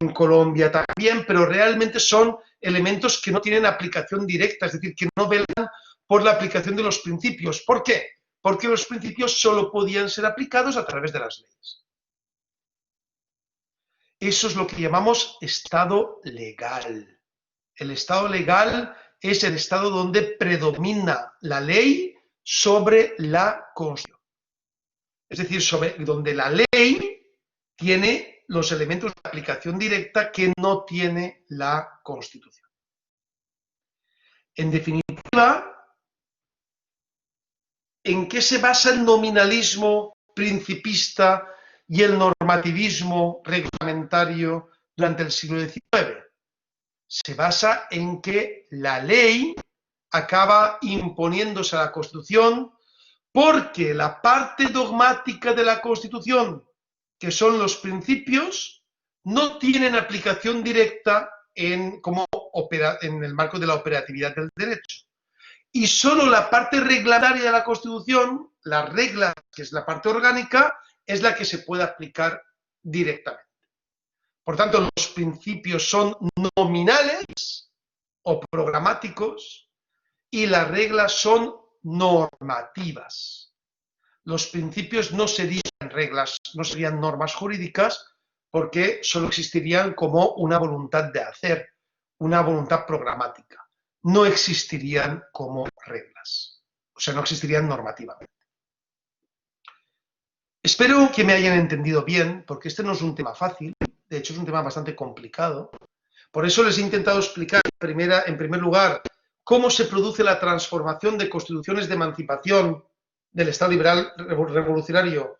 en Colombia también, pero realmente son elementos que no tienen aplicación directa, es decir, que no velan por la aplicación de los principios. ¿Por qué? Porque los principios solo podían ser aplicados a través de las leyes. Eso es lo que llamamos Estado legal. El Estado legal es el Estado donde predomina la ley sobre la Constitución. Es decir, donde la ley tiene los elementos de aplicación directa que no tiene la Constitución. En definitiva, ¿en qué se basa el nominalismo principista y el normativismo reglamentario durante el siglo XIX? Se basa en que la ley acaba imponiéndose a la Constitución porque la parte dogmática de la Constitución, que son los principios, no tienen aplicación directa en el marco de la operatividad del derecho. Y solo la parte reglamentaria de la Constitución, las reglas, que es la parte orgánica, es la que se puede aplicar directamente. Por tanto, los principios son nominales o programáticos y las reglas son normativas. Los principios no serían reglas, no serían normas jurídicas, porque solo existirían como una voluntad de hacer, una voluntad programática. No existirían como reglas, o sea, no existirían normativamente. Espero que me hayan entendido bien, porque este no es un tema fácil, de hecho es un tema bastante complicado. Por eso les he intentado explicar en primer lugar cómo se produce la transformación de constituciones de emancipación del Estado liberal revolucionario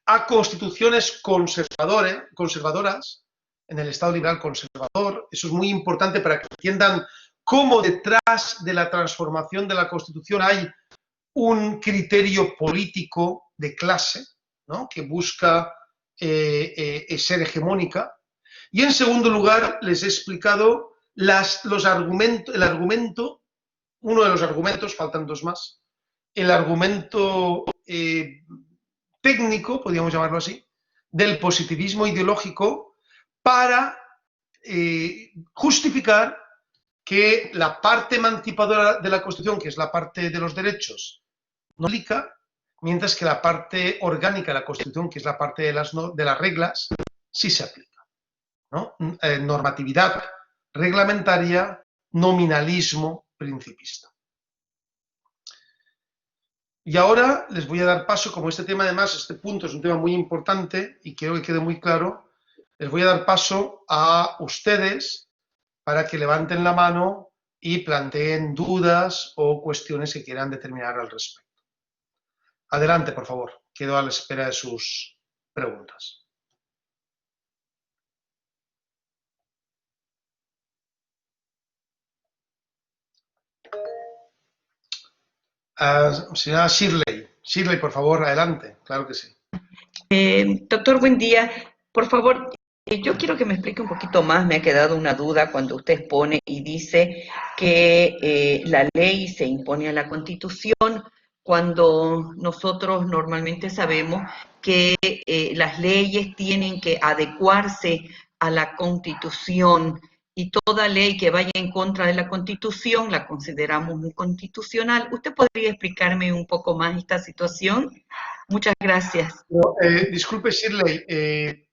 a constituciones conservadoras en el Estado liberal conservador. Eso es muy importante para que entiendan cómo detrás de la transformación de la Constitución hay un criterio político de clase, ¿no?, que busca ser hegemónica. Y en segundo lugar les he explicado uno de los argumentos, faltan dos más, el argumento técnico, podríamos llamarlo así, del positivismo ideológico para justificar que la parte emancipadora de la Constitución, que es la parte de los derechos, no aplica, mientras que la parte orgánica de la Constitución, que es la parte de las reglas, sí se aplica, ¿no? Normatividad reglamentaria, nominalismo principista. Y ahora les voy a dar paso, como este tema además, este punto es un tema muy importante y quiero que quede muy claro, les voy a dar paso a ustedes para que levanten la mano y planteen dudas o cuestiones que quieran determinar al respecto. Adelante, por favor. Quedo a la espera de sus preguntas. Señora Shirley. Shirley, por favor, adelante. Claro que sí. Doctor, buen día. Por favor, yo quiero que me explique un poquito más. Me ha quedado una duda cuando usted expone y dice que la ley se impone a la Constitución, cuando nosotros normalmente sabemos que las leyes tienen que adecuarse a la Constitución y toda ley que vaya en contra de la Constitución la consideramos inconstitucional. ¿Usted podría explicarme un poco más esta situación? Muchas gracias. Disculpe, Shirley,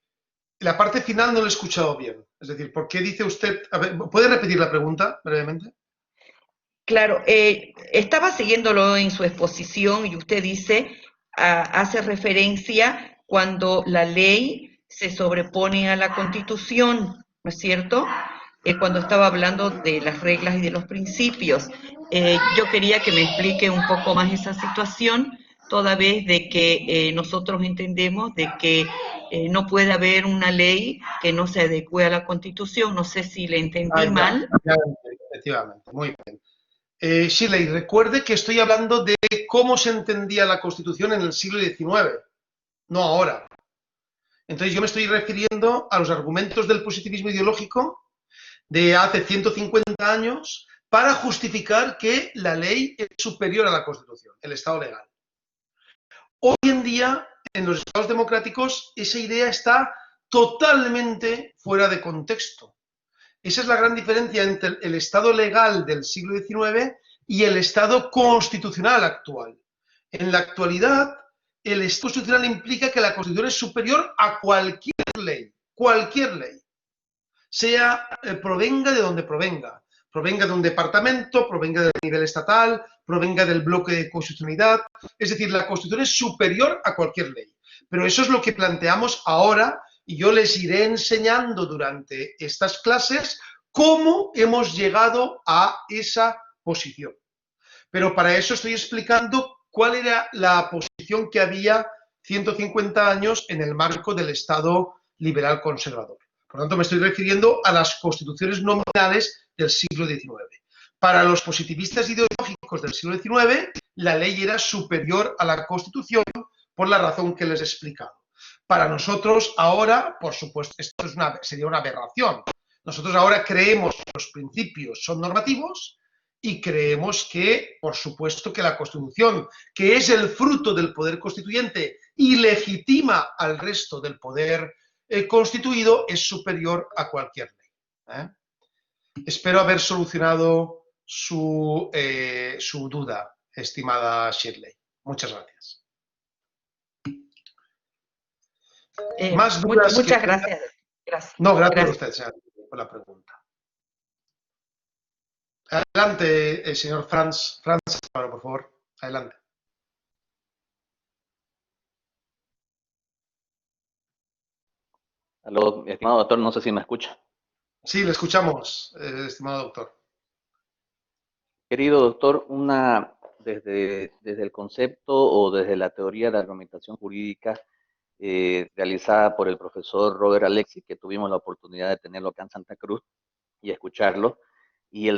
la parte final no lo he escuchado bien. Es decir, ¿por qué dice usted? A ver, ¿puede repetir la pregunta brevemente? Claro, estaba siguiéndolo en su exposición y usted dice, hace referencia cuando la ley se sobrepone a la Constitución, ¿no es cierto? Cuando estaba hablando de las reglas y de los principios. Yo quería que me explique un poco más esa situación, toda vez de que nosotros entendemos de que no puede haber una ley que no se adecue a la Constitución. No sé si le entendí mal. Ya, efectivamente, muy bien. Shirley, recuerde que estoy hablando de cómo se entendía la Constitución en el siglo XIX, no ahora. Entonces yo me estoy refiriendo a los argumentos del positivismo ideológico de hace 150 años para justificar que la ley es superior a la Constitución, el Estado legal. Hoy en día, en los Estados democráticos, esa idea está totalmente fuera de contexto. Esa es la gran diferencia entre el Estado legal del siglo XIX y el Estado constitucional actual. En la actualidad, el Estado constitucional implica que la Constitución es superior a cualquier ley, sea provenga de donde provenga de un departamento, provenga del nivel estatal, provenga del bloque de constitucionalidad. Es decir, la Constitución es superior a cualquier ley. Pero eso es lo que planteamos ahora y yo les iré enseñando durante estas clases cómo hemos llegado a esa posición. Pero para eso estoy explicando cuál era la posición que había 150 años en el marco del Estado liberal conservador. Por lo tanto, me estoy refiriendo a las constituciones nominales del siglo XIX. Para los positivistas ideológicos del siglo XIX, la ley era superior a la Constitución por la razón que les he explicado. Para nosotros ahora, por supuesto, esto sería una aberración. Nosotros ahora creemos que los principios son normativos y creemos que, por supuesto, que la Constitución, que es el fruto del poder constituyente y legitima al resto del poder constituido, es superior a cualquier ley. Espero haber solucionado su duda, estimada Shirley. Muchas gracias. ¿Más dudas? Muchas gracias. No, gracias a usted, señora, por la pregunta. Adelante, señor Franz, por favor. Adelante. Aló, estimado doctor, no sé si me escucha. Sí, le escuchamos, estimado doctor. Querido doctor, desde el concepto o desde la teoría de argumentación jurídica realizada por el profesor Robert Alexis, que tuvimos la oportunidad de tenerlo acá en Santa Cruz y escucharlo, y en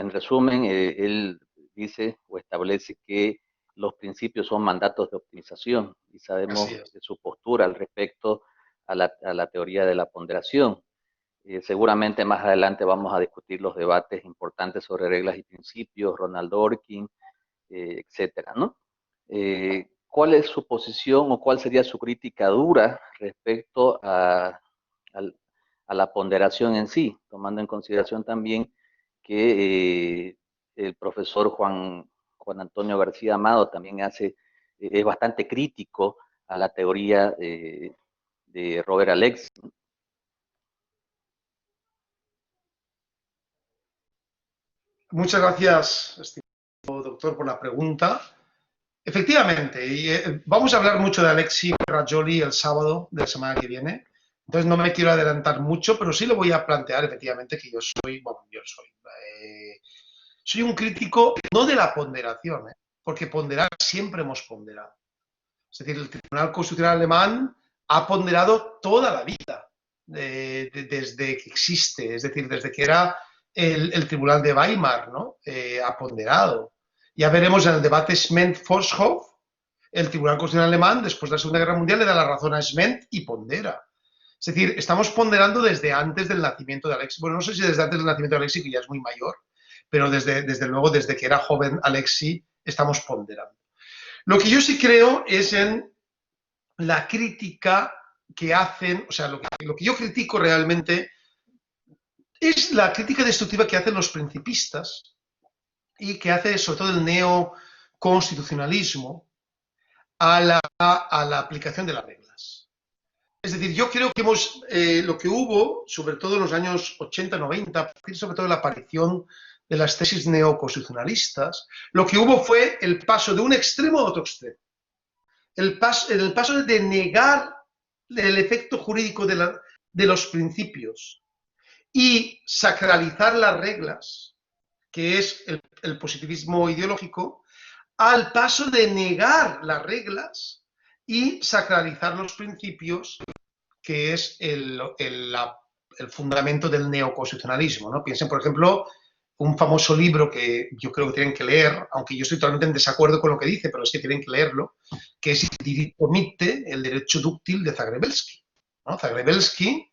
resumen, él dice o establece que los principios son mandatos de optimización y sabemos de su postura al respecto a la teoría de la ponderación. Seguramente más adelante vamos a discutir los debates importantes sobre reglas y principios, Ronald Dworkin, etcétera, ¿no? ¿cuál es su posición o cuál sería su crítica dura respecto a la ponderación en sí, tomando en consideración también que el profesor Juan Antonio García Amado también es bastante crítico a la teoría de Robert Alexy? Muchas gracias, estimado doctor, por la pregunta. Efectivamente, y, vamos a hablar mucho de Alexi Ferrajoli el sábado de la semana que viene, entonces no me quiero adelantar mucho, pero sí lo voy a plantear efectivamente que soy un crítico no de la ponderación, porque ponderar siempre hemos ponderado. Es decir, el Tribunal Constitucional alemán ha ponderado toda la vida, desde que existe, es decir, desde que era el Tribunal de Weimar, ¿no? Ha ponderado. Ya veremos en el debate Schment-Forshoff, el Tribunal Constitucional alemán, después de la Segunda Guerra Mundial, le da la razón a Schment y pondera. Es decir, estamos ponderando desde antes del nacimiento de Alexi. Bueno, no sé si desde antes del nacimiento de Alexi, que ya es muy mayor, pero desde luego, desde que era joven Alexi, estamos ponderando. Lo que yo sí creo es en la crítica que hacen, o sea, lo que yo critico realmente es la crítica destructiva que hacen los principistas y que hace sobre todo el neoconstitucionalismo a la aplicación de las reglas. Es decir, yo creo que lo que hubo, sobre todo en los años 80-90, sobre todo la aparición de las tesis neoconstitucionalistas, lo que hubo fue el paso de un extremo a otro extremo. El paso de negar el efecto jurídico de los principios y sacralizar las reglas, que es el positivismo ideológico, al paso de negar las reglas y sacralizar los principios, que es el fundamento del neoconstitucionalismo, ¿no? Piensen, por ejemplo, un famoso libro que yo creo que tienen que leer, aunque yo estoy totalmente en desacuerdo con lo que dice, pero es que tienen que leerlo, que es el diritto mitte, el derecho dúctil de Zagrebelsky, ¿no? Zagrebelsky,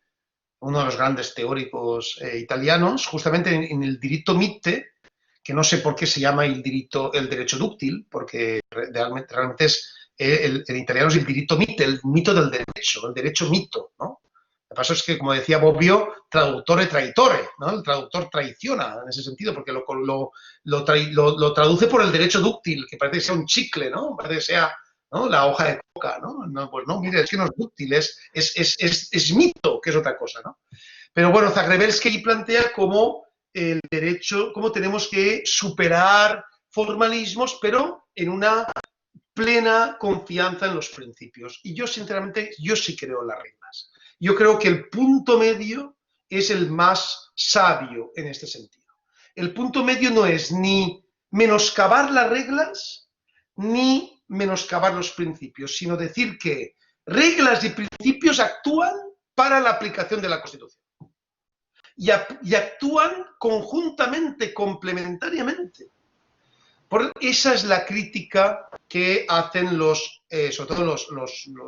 uno de los grandes teóricos italianos, justamente en el diritto mitte, que no sé por qué se llama el derecho dúctil, porque realmente es, en italiano es el diritto mitte, el mito del derecho, el derecho mito, ¿no? Lo que pasa es que, como decía Bobbio, traductore traitore, ¿no? El traductor traiciona en ese sentido, porque lo traduce por el derecho dúctil, que parece que sea un chicle, ¿no? Parece que sea, ¿no?, la hoja de coca, ¿no? No, pues no, mire, es que no es dúctil, es mito, que es otra cosa, ¿no? Pero bueno, Zagrebelsky plantea cómo el derecho, cómo tenemos que superar formalismos, pero en una plena confianza en los principios. Y yo, sinceramente, yo sí creo en las reglas. Yo creo que el punto medio es el más sabio en este sentido. El punto medio no es ni menoscabar las reglas, ni menoscabar los principios, sino decir que reglas y principios actúan para la aplicación de la Constitución. Y actúan conjuntamente, complementariamente. Esa es la crítica que hacen sobre todo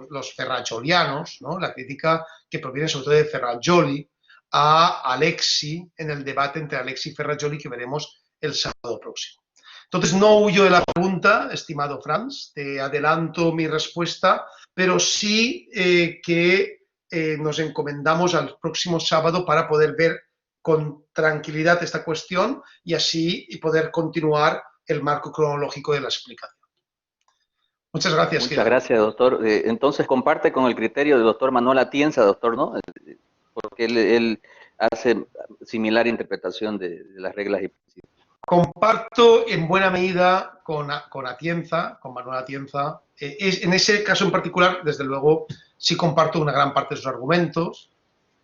los ferrajolianos, ¿no? La crítica que proviene sobre todo de Ferrajoli a Alexi en el debate entre Alexi y Ferrajoli que veremos el sábado próximo. Entonces, no huyo de la pregunta, estimado Franz, te adelanto mi respuesta, pero sí que nos encomendamos al próximo sábado para poder ver con tranquilidad esta cuestión y así poder continuar el marco cronológico de la explicación. Muchas gracias. Muchas gracias, doctor. Entonces, comparte con el criterio del doctor Manuel Atienza, doctor, ¿no? Porque él hace similar interpretación de las reglas y principios. Comparto en buena medida con Atienza, con Manuel Atienza. En ese caso en particular, desde luego, sí comparto una gran parte de sus argumentos.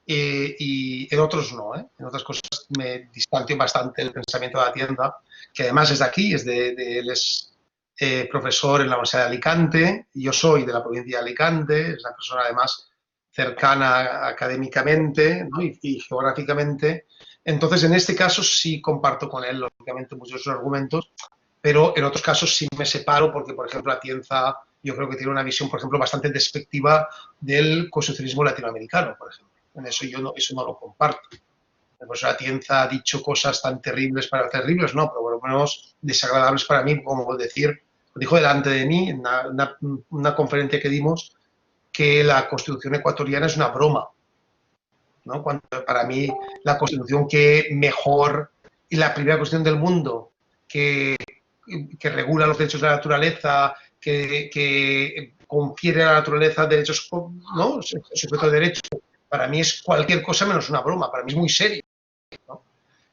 Y en otros no, ¿eh? En otras cosas me distancio bastante del pensamiento de Atienza, que además es de aquí, él es profesor en la Universidad de Alicante, y yo soy de la provincia de Alicante, es una persona además cercana académicamente, ¿no? y geográficamente. Entonces, en este caso sí comparto con él, lógicamente, muchos de sus argumentos, pero en otros casos sí me separo porque, por ejemplo, Atienza yo creo que tiene una visión, por ejemplo, bastante despectiva del constitucionalismo latinoamericano, por ejemplo. En eso eso no lo comparto. El profesor Atienza ha dicho cosas tan terribles, no, pero por lo menos desagradables para mí, como decir dijo delante de mí en una conferencia que dimos, que la Constitución ecuatoriana es una broma, ¿no? Cuando para mí la Constitución que mejor y la primera Constitución del mundo que regula los derechos de la naturaleza, que confiere a la naturaleza derechos, ¿no? Sujeto de derecho, para mí es cualquier cosa menos una broma, para mí es muy serio, ¿no?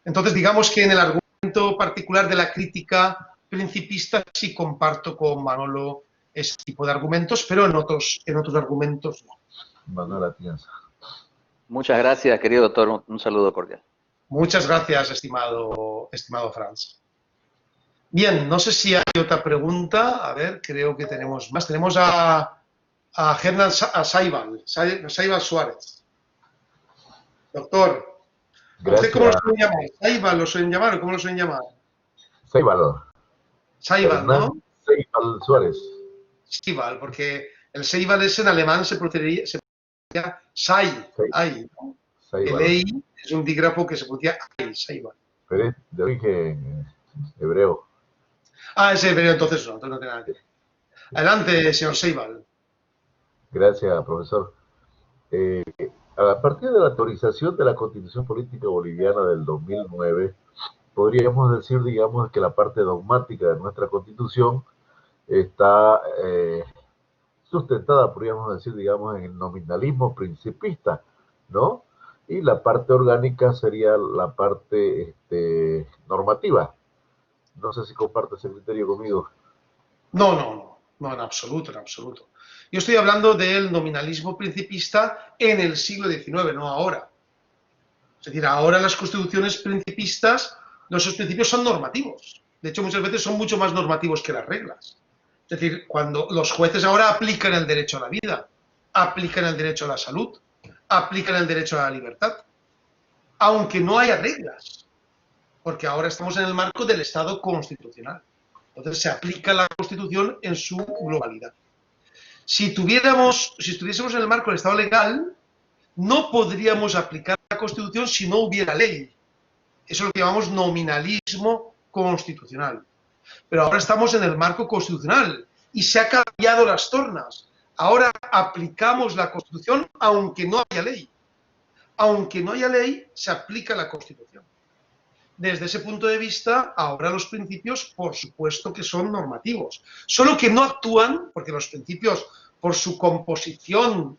Entonces, digamos que en el argumento particular de la crítica principista sí comparto con Manolo ese tipo de argumentos, pero en otros argumentos no. Manuela piensa. Muchas gracias, querido doctor. Un saludo cordial. Muchas gracias, estimado Franz. Bien, no sé si hay otra pregunta. A ver, creo que tenemos más. Tenemos a Hernán Saibal Suárez. Doctor, Gracias. ¿cómo lo suelen llamar? ¿Saibal lo suelen llamar o cómo lo suelen llamar? Saibal, ¿no? Saibal Suárez. Saibal, porque el Saibal es en alemán se pronunciaría Sai, ¿no? El EI es un dígrafo que se pronuncia Ai, Saibal. Pero es de origen hebreo. Ah, es hebreo, entonces no tiene nada que ver. Adelante, señor Saibal. Gracias, profesor. A partir de la autorización de la Constitución Política Boliviana del 2009, podríamos decir, digamos, que la parte dogmática de nuestra Constitución está sustentada, podríamos decir, digamos, en el nominalismo principista, ¿no? Y la parte orgánica sería la parte normativa. No sé si comparte ese criterio conmigo. No, en absoluto, en absoluto. Yo estoy hablando del nominalismo principista en el siglo XIX, no ahora. Es decir, ahora las constituciones principistas, nuestros principios son normativos. De hecho, muchas veces son mucho más normativos que las reglas. Es decir, cuando los jueces ahora aplican el derecho a la vida, aplican el derecho a la salud, aplican el derecho a la libertad, aunque no haya reglas, porque ahora estamos en el marco del Estado constitucional. Entonces se aplica la Constitución en su globalidad. Si estuviésemos en el marco del Estado legal, no podríamos aplicar la Constitución si no hubiera ley. Eso es lo que llamamos nominalismo constitucional. Pero ahora estamos en el marco constitucional y se han cambiado las tornas. Ahora aplicamos la Constitución aunque no haya ley. Aunque no haya ley, se aplica la Constitución. Desde ese punto de vista, ahora los principios, por supuesto que son normativos. Solo que no actúan, porque los principios, por su composición,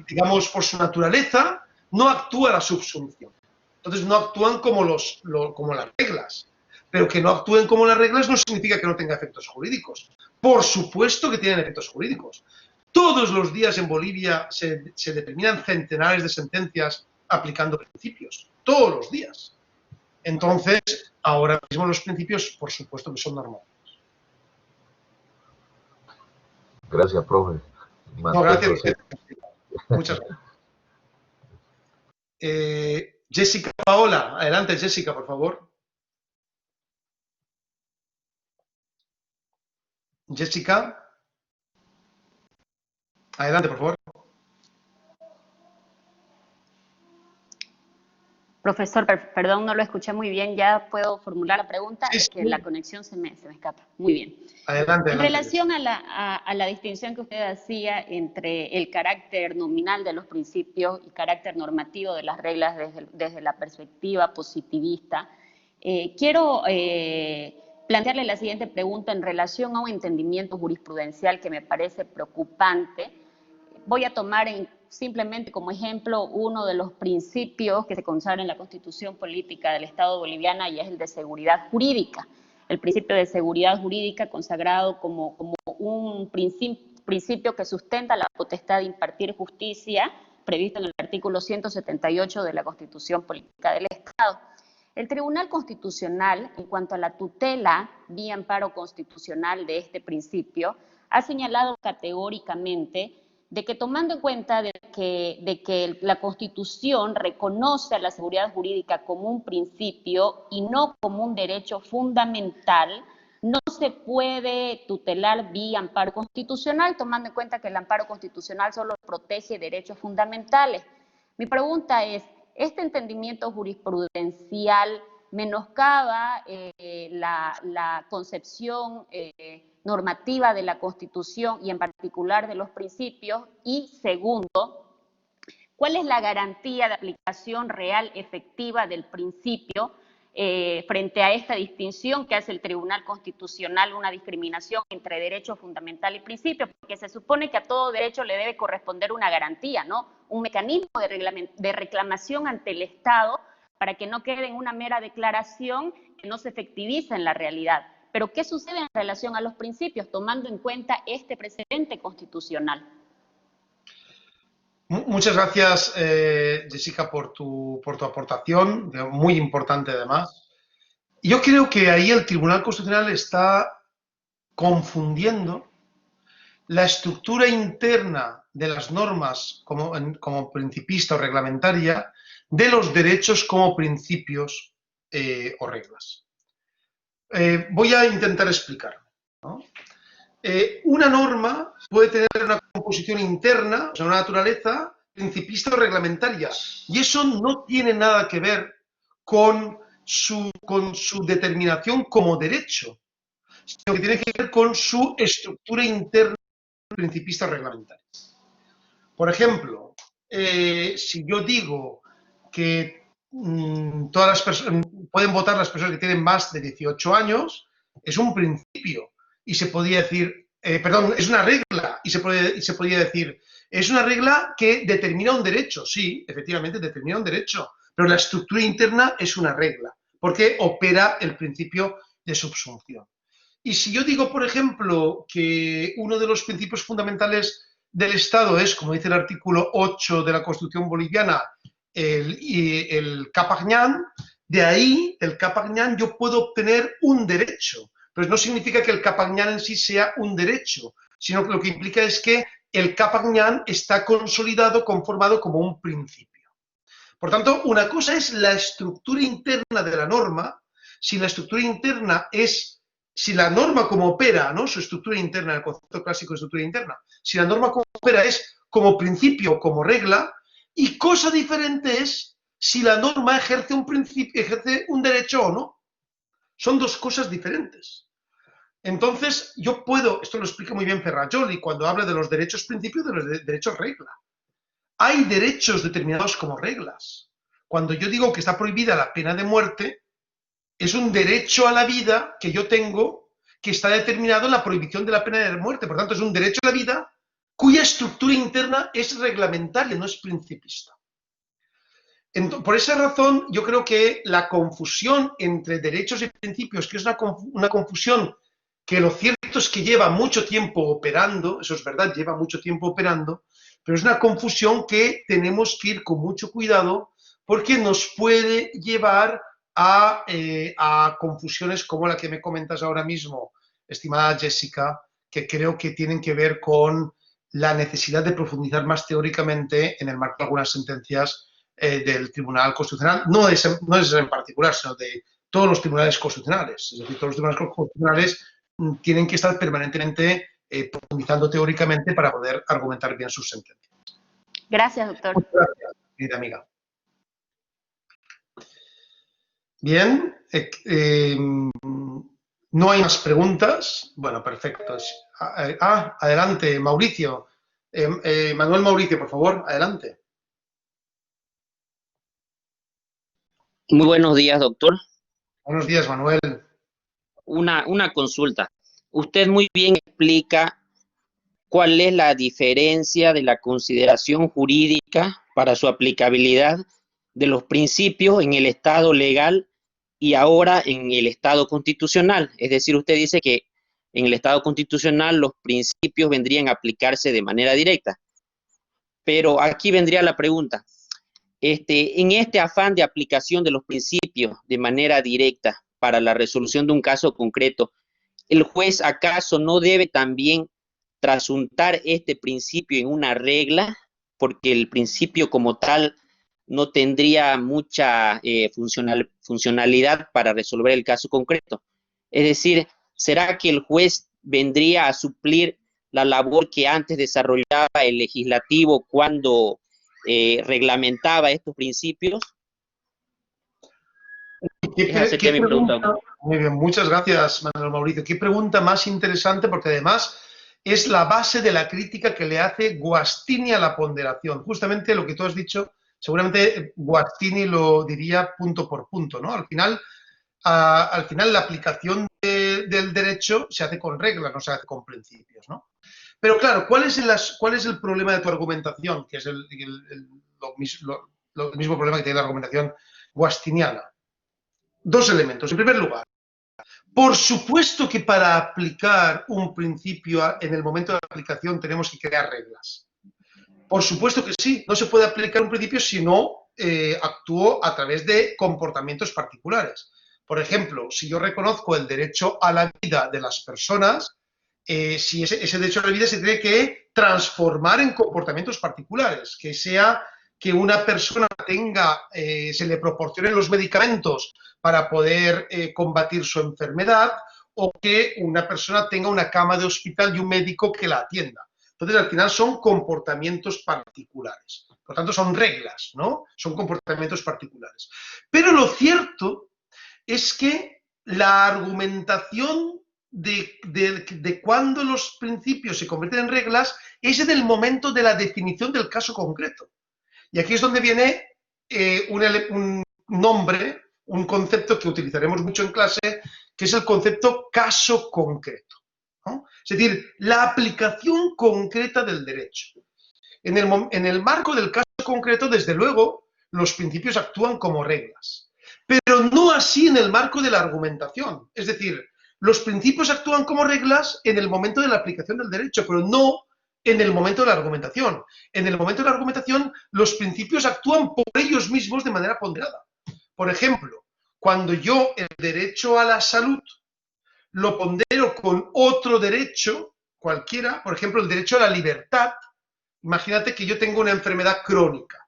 digamos, por su naturaleza, no actúa la subsunción. Entonces no actúan como las reglas. Pero que no actúen como las reglas no significa que no tenga efectos jurídicos. Por supuesto que tienen efectos jurídicos. Todos los días en Bolivia se determinan centenares de sentencias aplicando principios. Todos los días. Entonces, ahora mismo los principios, por supuesto que son normales. Gracias, profe. No, gracias. Muchas gracias. Jessica Paola, adelante Jessica, por favor. Jessica. Adelante, por favor. Profesor, perdón, no lo escuché muy bien. ¿Ya puedo formular la pregunta? Sí, es que sí. la conexión se me escapa. Muy bien. Adelante. En relación a la distinción que usted hacía entre el carácter nominal de los principios y carácter normativo de las reglas desde la perspectiva positivista, quiero plantearle la siguiente pregunta en relación a un entendimiento jurisprudencial que me parece preocupante. Voy a tomar simplemente como ejemplo uno de los principios que se consagra en la Constitución Política del Estado boliviano y es el de seguridad jurídica. El principio de seguridad jurídica consagrado como un principio que sustenta la potestad de impartir justicia previsto en el artículo 178 de la Constitución Política del Estado. El Tribunal Constitucional, en cuanto a la tutela vía amparo constitucional de este principio, ha señalado categóricamente de que tomando en cuenta de que la Constitución reconoce a la seguridad jurídica como un principio y no como un derecho fundamental, no se puede tutelar vía amparo constitucional, tomando en cuenta que el amparo constitucional solo protege derechos fundamentales. Mi pregunta es, ¿este entendimiento jurisprudencial menoscaba la concepción normativa de la Constitución y en particular de los principios. Y segundo, ¿cuál es la garantía de aplicación real efectiva del principio frente a esta distinción que hace el Tribunal Constitucional, una discriminación entre derecho fundamental y principio? Porque se supone que a todo derecho le debe corresponder una garantía, ¿no? Un mecanismo de reclamación ante el Estado para que no quede en una mera declaración que no se efectiviza en la realidad. Pero ¿qué sucede en relación a los principios, tomando en cuenta este precedente constitucional? Muchas gracias, Jessica, por tu aportación, muy importante además. Yo creo que ahí el Tribunal Constitucional está confundiendo la estructura interna de las normas como principista o reglamentaria de los derechos como principios o reglas. Voy a intentar explicarlo, ¿no? Una norma puede tener una composición interna, o sea, una naturaleza principista o reglamentaria, y eso no tiene nada que ver con su determinación como derecho, sino que tiene que ver con su estructura interna principista o reglamentaria. Por ejemplo, si yo digo que todas las personas pueden votar las personas que tienen más de 18 años, es un principio. Y se podía decir, perdón, es una regla, y se podría decir, es una regla que determina un derecho. Sí, efectivamente, determina un derecho, pero la estructura interna es una regla, porque opera el principio de subsunción. Y si yo digo, por ejemplo, que uno de los principios fundamentales del Estado es, como dice el artículo 8 de la Constitución boliviana, el Capagñán, de ahí, del Capagñán, yo puedo obtener un derecho. Pero no significa que el Capagñán en sí sea un derecho, sino que lo que implica es que el Capagñán está consolidado, conformado como un principio. Por tanto, una cosa es la estructura interna de la norma. Si la estructura interna es, si la norma como opera, ¿no? Su estructura interna, el concepto clásico de estructura interna, si la norma como opera es como principio, como regla, y cosa diferente es si la norma ejerce un principio, ejerce un derecho o no. Son dos cosas diferentes. Entonces, yo puedo, esto lo explica muy bien Ferrajoli cuando habla de los derechos principios y de los derechos regla. Hay derechos determinados como reglas. Cuando yo digo que está prohibida la pena de muerte, es un derecho a la vida que yo tengo que está determinado en la prohibición de la pena de muerte. Por tanto, es un derecho a la vida cuya estructura interna es reglamentaria, no es principista. Entonces, por esa razón, yo creo que la confusión entre derechos y principios, que es una confusión que lo cierto es que lleva mucho tiempo operando, eso es verdad, lleva mucho tiempo operando, pero es una confusión que tenemos que ir con mucho cuidado porque nos puede llevar a confusiones como la que me comentas ahora mismo, estimada Jessica, que creo que tienen que ver con la necesidad de profundizar más teóricamente en el marco de algunas sentencias del Tribunal Constitucional, no es en particular, sino de todos los tribunales constitucionales. Es decir, todos los tribunales constitucionales tienen que estar permanentemente profundizando teóricamente para poder argumentar bien sus sentencias. Gracias, doctor. Muchas gracias, querida amiga. Bien, no hay más preguntas. Bueno, perfecto. Adelante, Mauricio. Manuel Mauricio, por favor, adelante. Muy buenos días, doctor. Buenos días, Manuel. Una consulta. Usted muy bien explica cuál es la diferencia de la consideración jurídica para su aplicabilidad de los principios en el Estado legal y ahora en el Estado constitucional. Es decir, usted dice que en el Estado constitucional los principios vendrían a aplicarse de manera directa. Pero aquí vendría la pregunta. En este afán de aplicación de los principios de manera directa para la resolución de un caso concreto, ¿el juez acaso no debe también trasuntar este principio en una regla? Porque el principio como tal no tendría mucha funcionalidad para resolver el caso concreto. Es decir, ¿será que el juez vendría a suplir la labor que antes desarrollaba el legislativo cuando reglamentaba estos principios? Acepté mi pregunta. Muy bien, muchas gracias, Manuel Mauricio. Qué pregunta más interesante, porque además es la base de la crítica que le hace Guastini a la ponderación. Justamente lo que tú has dicho, seguramente Guastini lo diría punto por punto, ¿no? Al final la aplicación del derecho se hace con reglas, no se hace con principios, ¿no? Pero claro, ¿cuál es el problema de tu argumentación? Que es lo mismo problema que tiene la argumentación guastiniana. Dos elementos. En primer lugar, por supuesto que para aplicar un principio en el momento de la aplicación tenemos que crear reglas. Por supuesto que sí, no se puede aplicar un principio si no actúo a través de comportamientos particulares. Por ejemplo, si yo reconozco el derecho a la vida de las personas, si ese derecho a la vida se tiene que transformar en comportamientos particulares, que sea que una persona se le proporcionen los medicamentos para poder combatir su enfermedad, o que una persona tenga una cama de hospital y un médico que la atienda. Entonces, al final son comportamientos particulares. Por tanto, son reglas, ¿no? Son comportamientos particulares. Pero lo cierto es que la argumentación de cuando los principios se convierten en reglas es en el momento de la definición del caso concreto. Y aquí es donde viene un nombre, un concepto que utilizaremos mucho en clase, que es el concepto caso concreto, ¿no? Es decir, la aplicación concreta del derecho. En el marco del caso concreto, desde luego, los principios actúan como reglas, pero no así en el marco de la argumentación. Es decir, los principios actúan como reglas en el momento de la aplicación del derecho, pero no en el momento de la argumentación. En el momento de la argumentación, los principios actúan por ellos mismos de manera ponderada. Por ejemplo, cuando yo el derecho a la salud lo pondero con otro derecho cualquiera, por ejemplo, el derecho a la libertad, imagínate que yo tengo una enfermedad crónica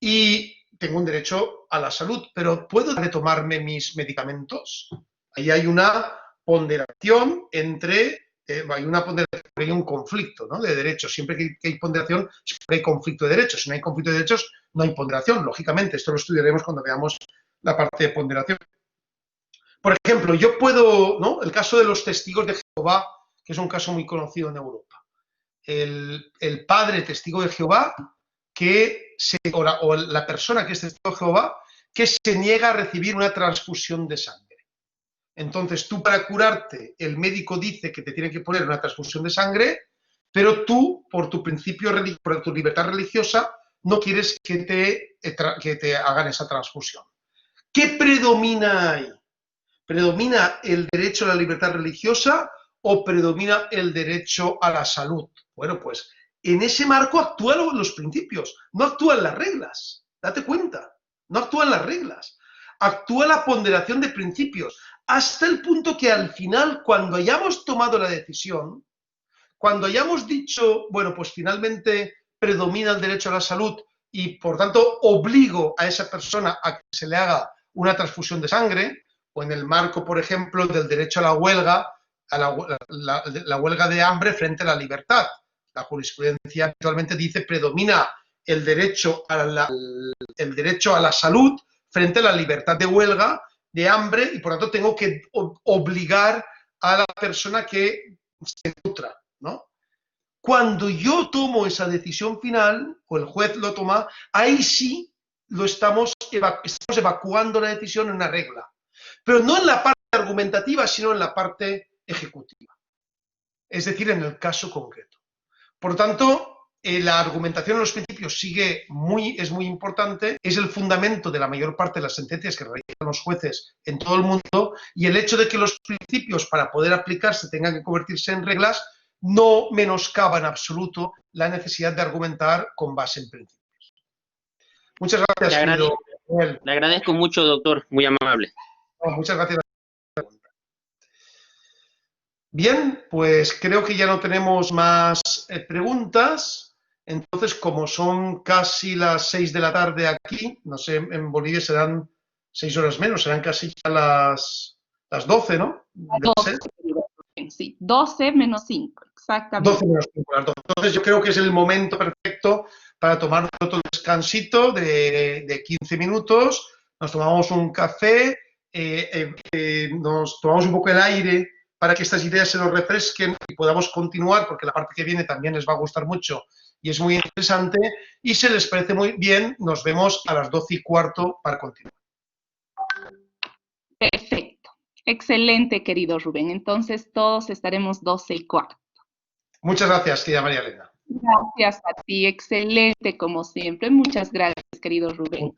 y tengo un derecho a la salud, pero ¿puedo retomarme mis medicamentos? Ahí hay una ponderación hay un conflicto, ¿no?, de derechos. Siempre que hay ponderación, siempre hay conflicto de derechos. Si no hay conflicto de derechos, no hay ponderación. Lógicamente, esto lo estudiaremos cuando veamos la parte de ponderación. Por ejemplo, yo puedo, ¿no?, el caso de los testigos de Jehová, que es un caso muy conocido en Europa. El padre testigo de Jehová o la persona que es testigo de Jehová que se niega a recibir una transfusión de sangre. Entonces, tú para curarte, el médico dice que te tiene que poner una transfusión de sangre, pero tú, por tu principio, por tu libertad religiosa, no quieres que te hagan esa transfusión. ¿Qué predomina ahí? ¿Predomina el derecho a la libertad religiosa o predomina el derecho a la salud? Bueno, pues en ese marco actúan los principios, no actúan las reglas. Date cuenta, no actúan las reglas. Actúa la ponderación de principios, hasta el punto que al final, cuando hayamos tomado la decisión, cuando hayamos dicho, bueno, pues finalmente predomina el derecho a la salud y, por tanto, obligo a esa persona a que se le haga una transfusión de sangre, o en el marco, por ejemplo, del derecho a la huelga, la huelga de hambre frente a la libertad. La jurisprudencia actualmente dice predomina el derecho a la salud frente a la libertad de huelga, de hambre, y por tanto tengo que obligar a la persona que se nutra, ¿no? Cuando yo tomo esa decisión final, o el juez lo toma, ahí sí estamos evacuando la decisión en una regla. Pero no en la parte argumentativa, sino en la parte ejecutiva. Es decir, en el caso concreto. Por lo tanto, la argumentación en los principios es muy importante, es el fundamento de la mayor parte de las sentencias que realizan los jueces en todo el mundo, y el hecho de que los principios, para poder aplicarse, tengan que convertirse en reglas, no menoscaba en absoluto la necesidad de argumentar con base en principios. Muchas gracias. Le agradezco mucho, doctor, muy amable. Muchas gracias. Bien, pues creo que ya no tenemos más preguntas. Entonces, como son casi las 6 de la tarde aquí, no sé, en Bolivia serán 6 horas menos, serán casi ya las 12, ¿no? 12, sí, 12 menos 5, exactamente. 12 menos 5, las 12. Entonces, yo creo que es el momento perfecto para tomar otro descansito de 15 minutos, nos tomamos un café, nos tomamos un poco el aire para que estas ideas se nos refresquen y podamos continuar, porque la parte que viene también les va a gustar mucho y es muy interesante. Y si les parece muy bien, nos vemos a las 12:15 para continuar. Perfecto. Excelente, querido Rubén. Entonces todos estaremos 12:15. Muchas gracias, querida María Elena. Gracias a ti. Excelente, como siempre. Muchas gracias, querido Rubén.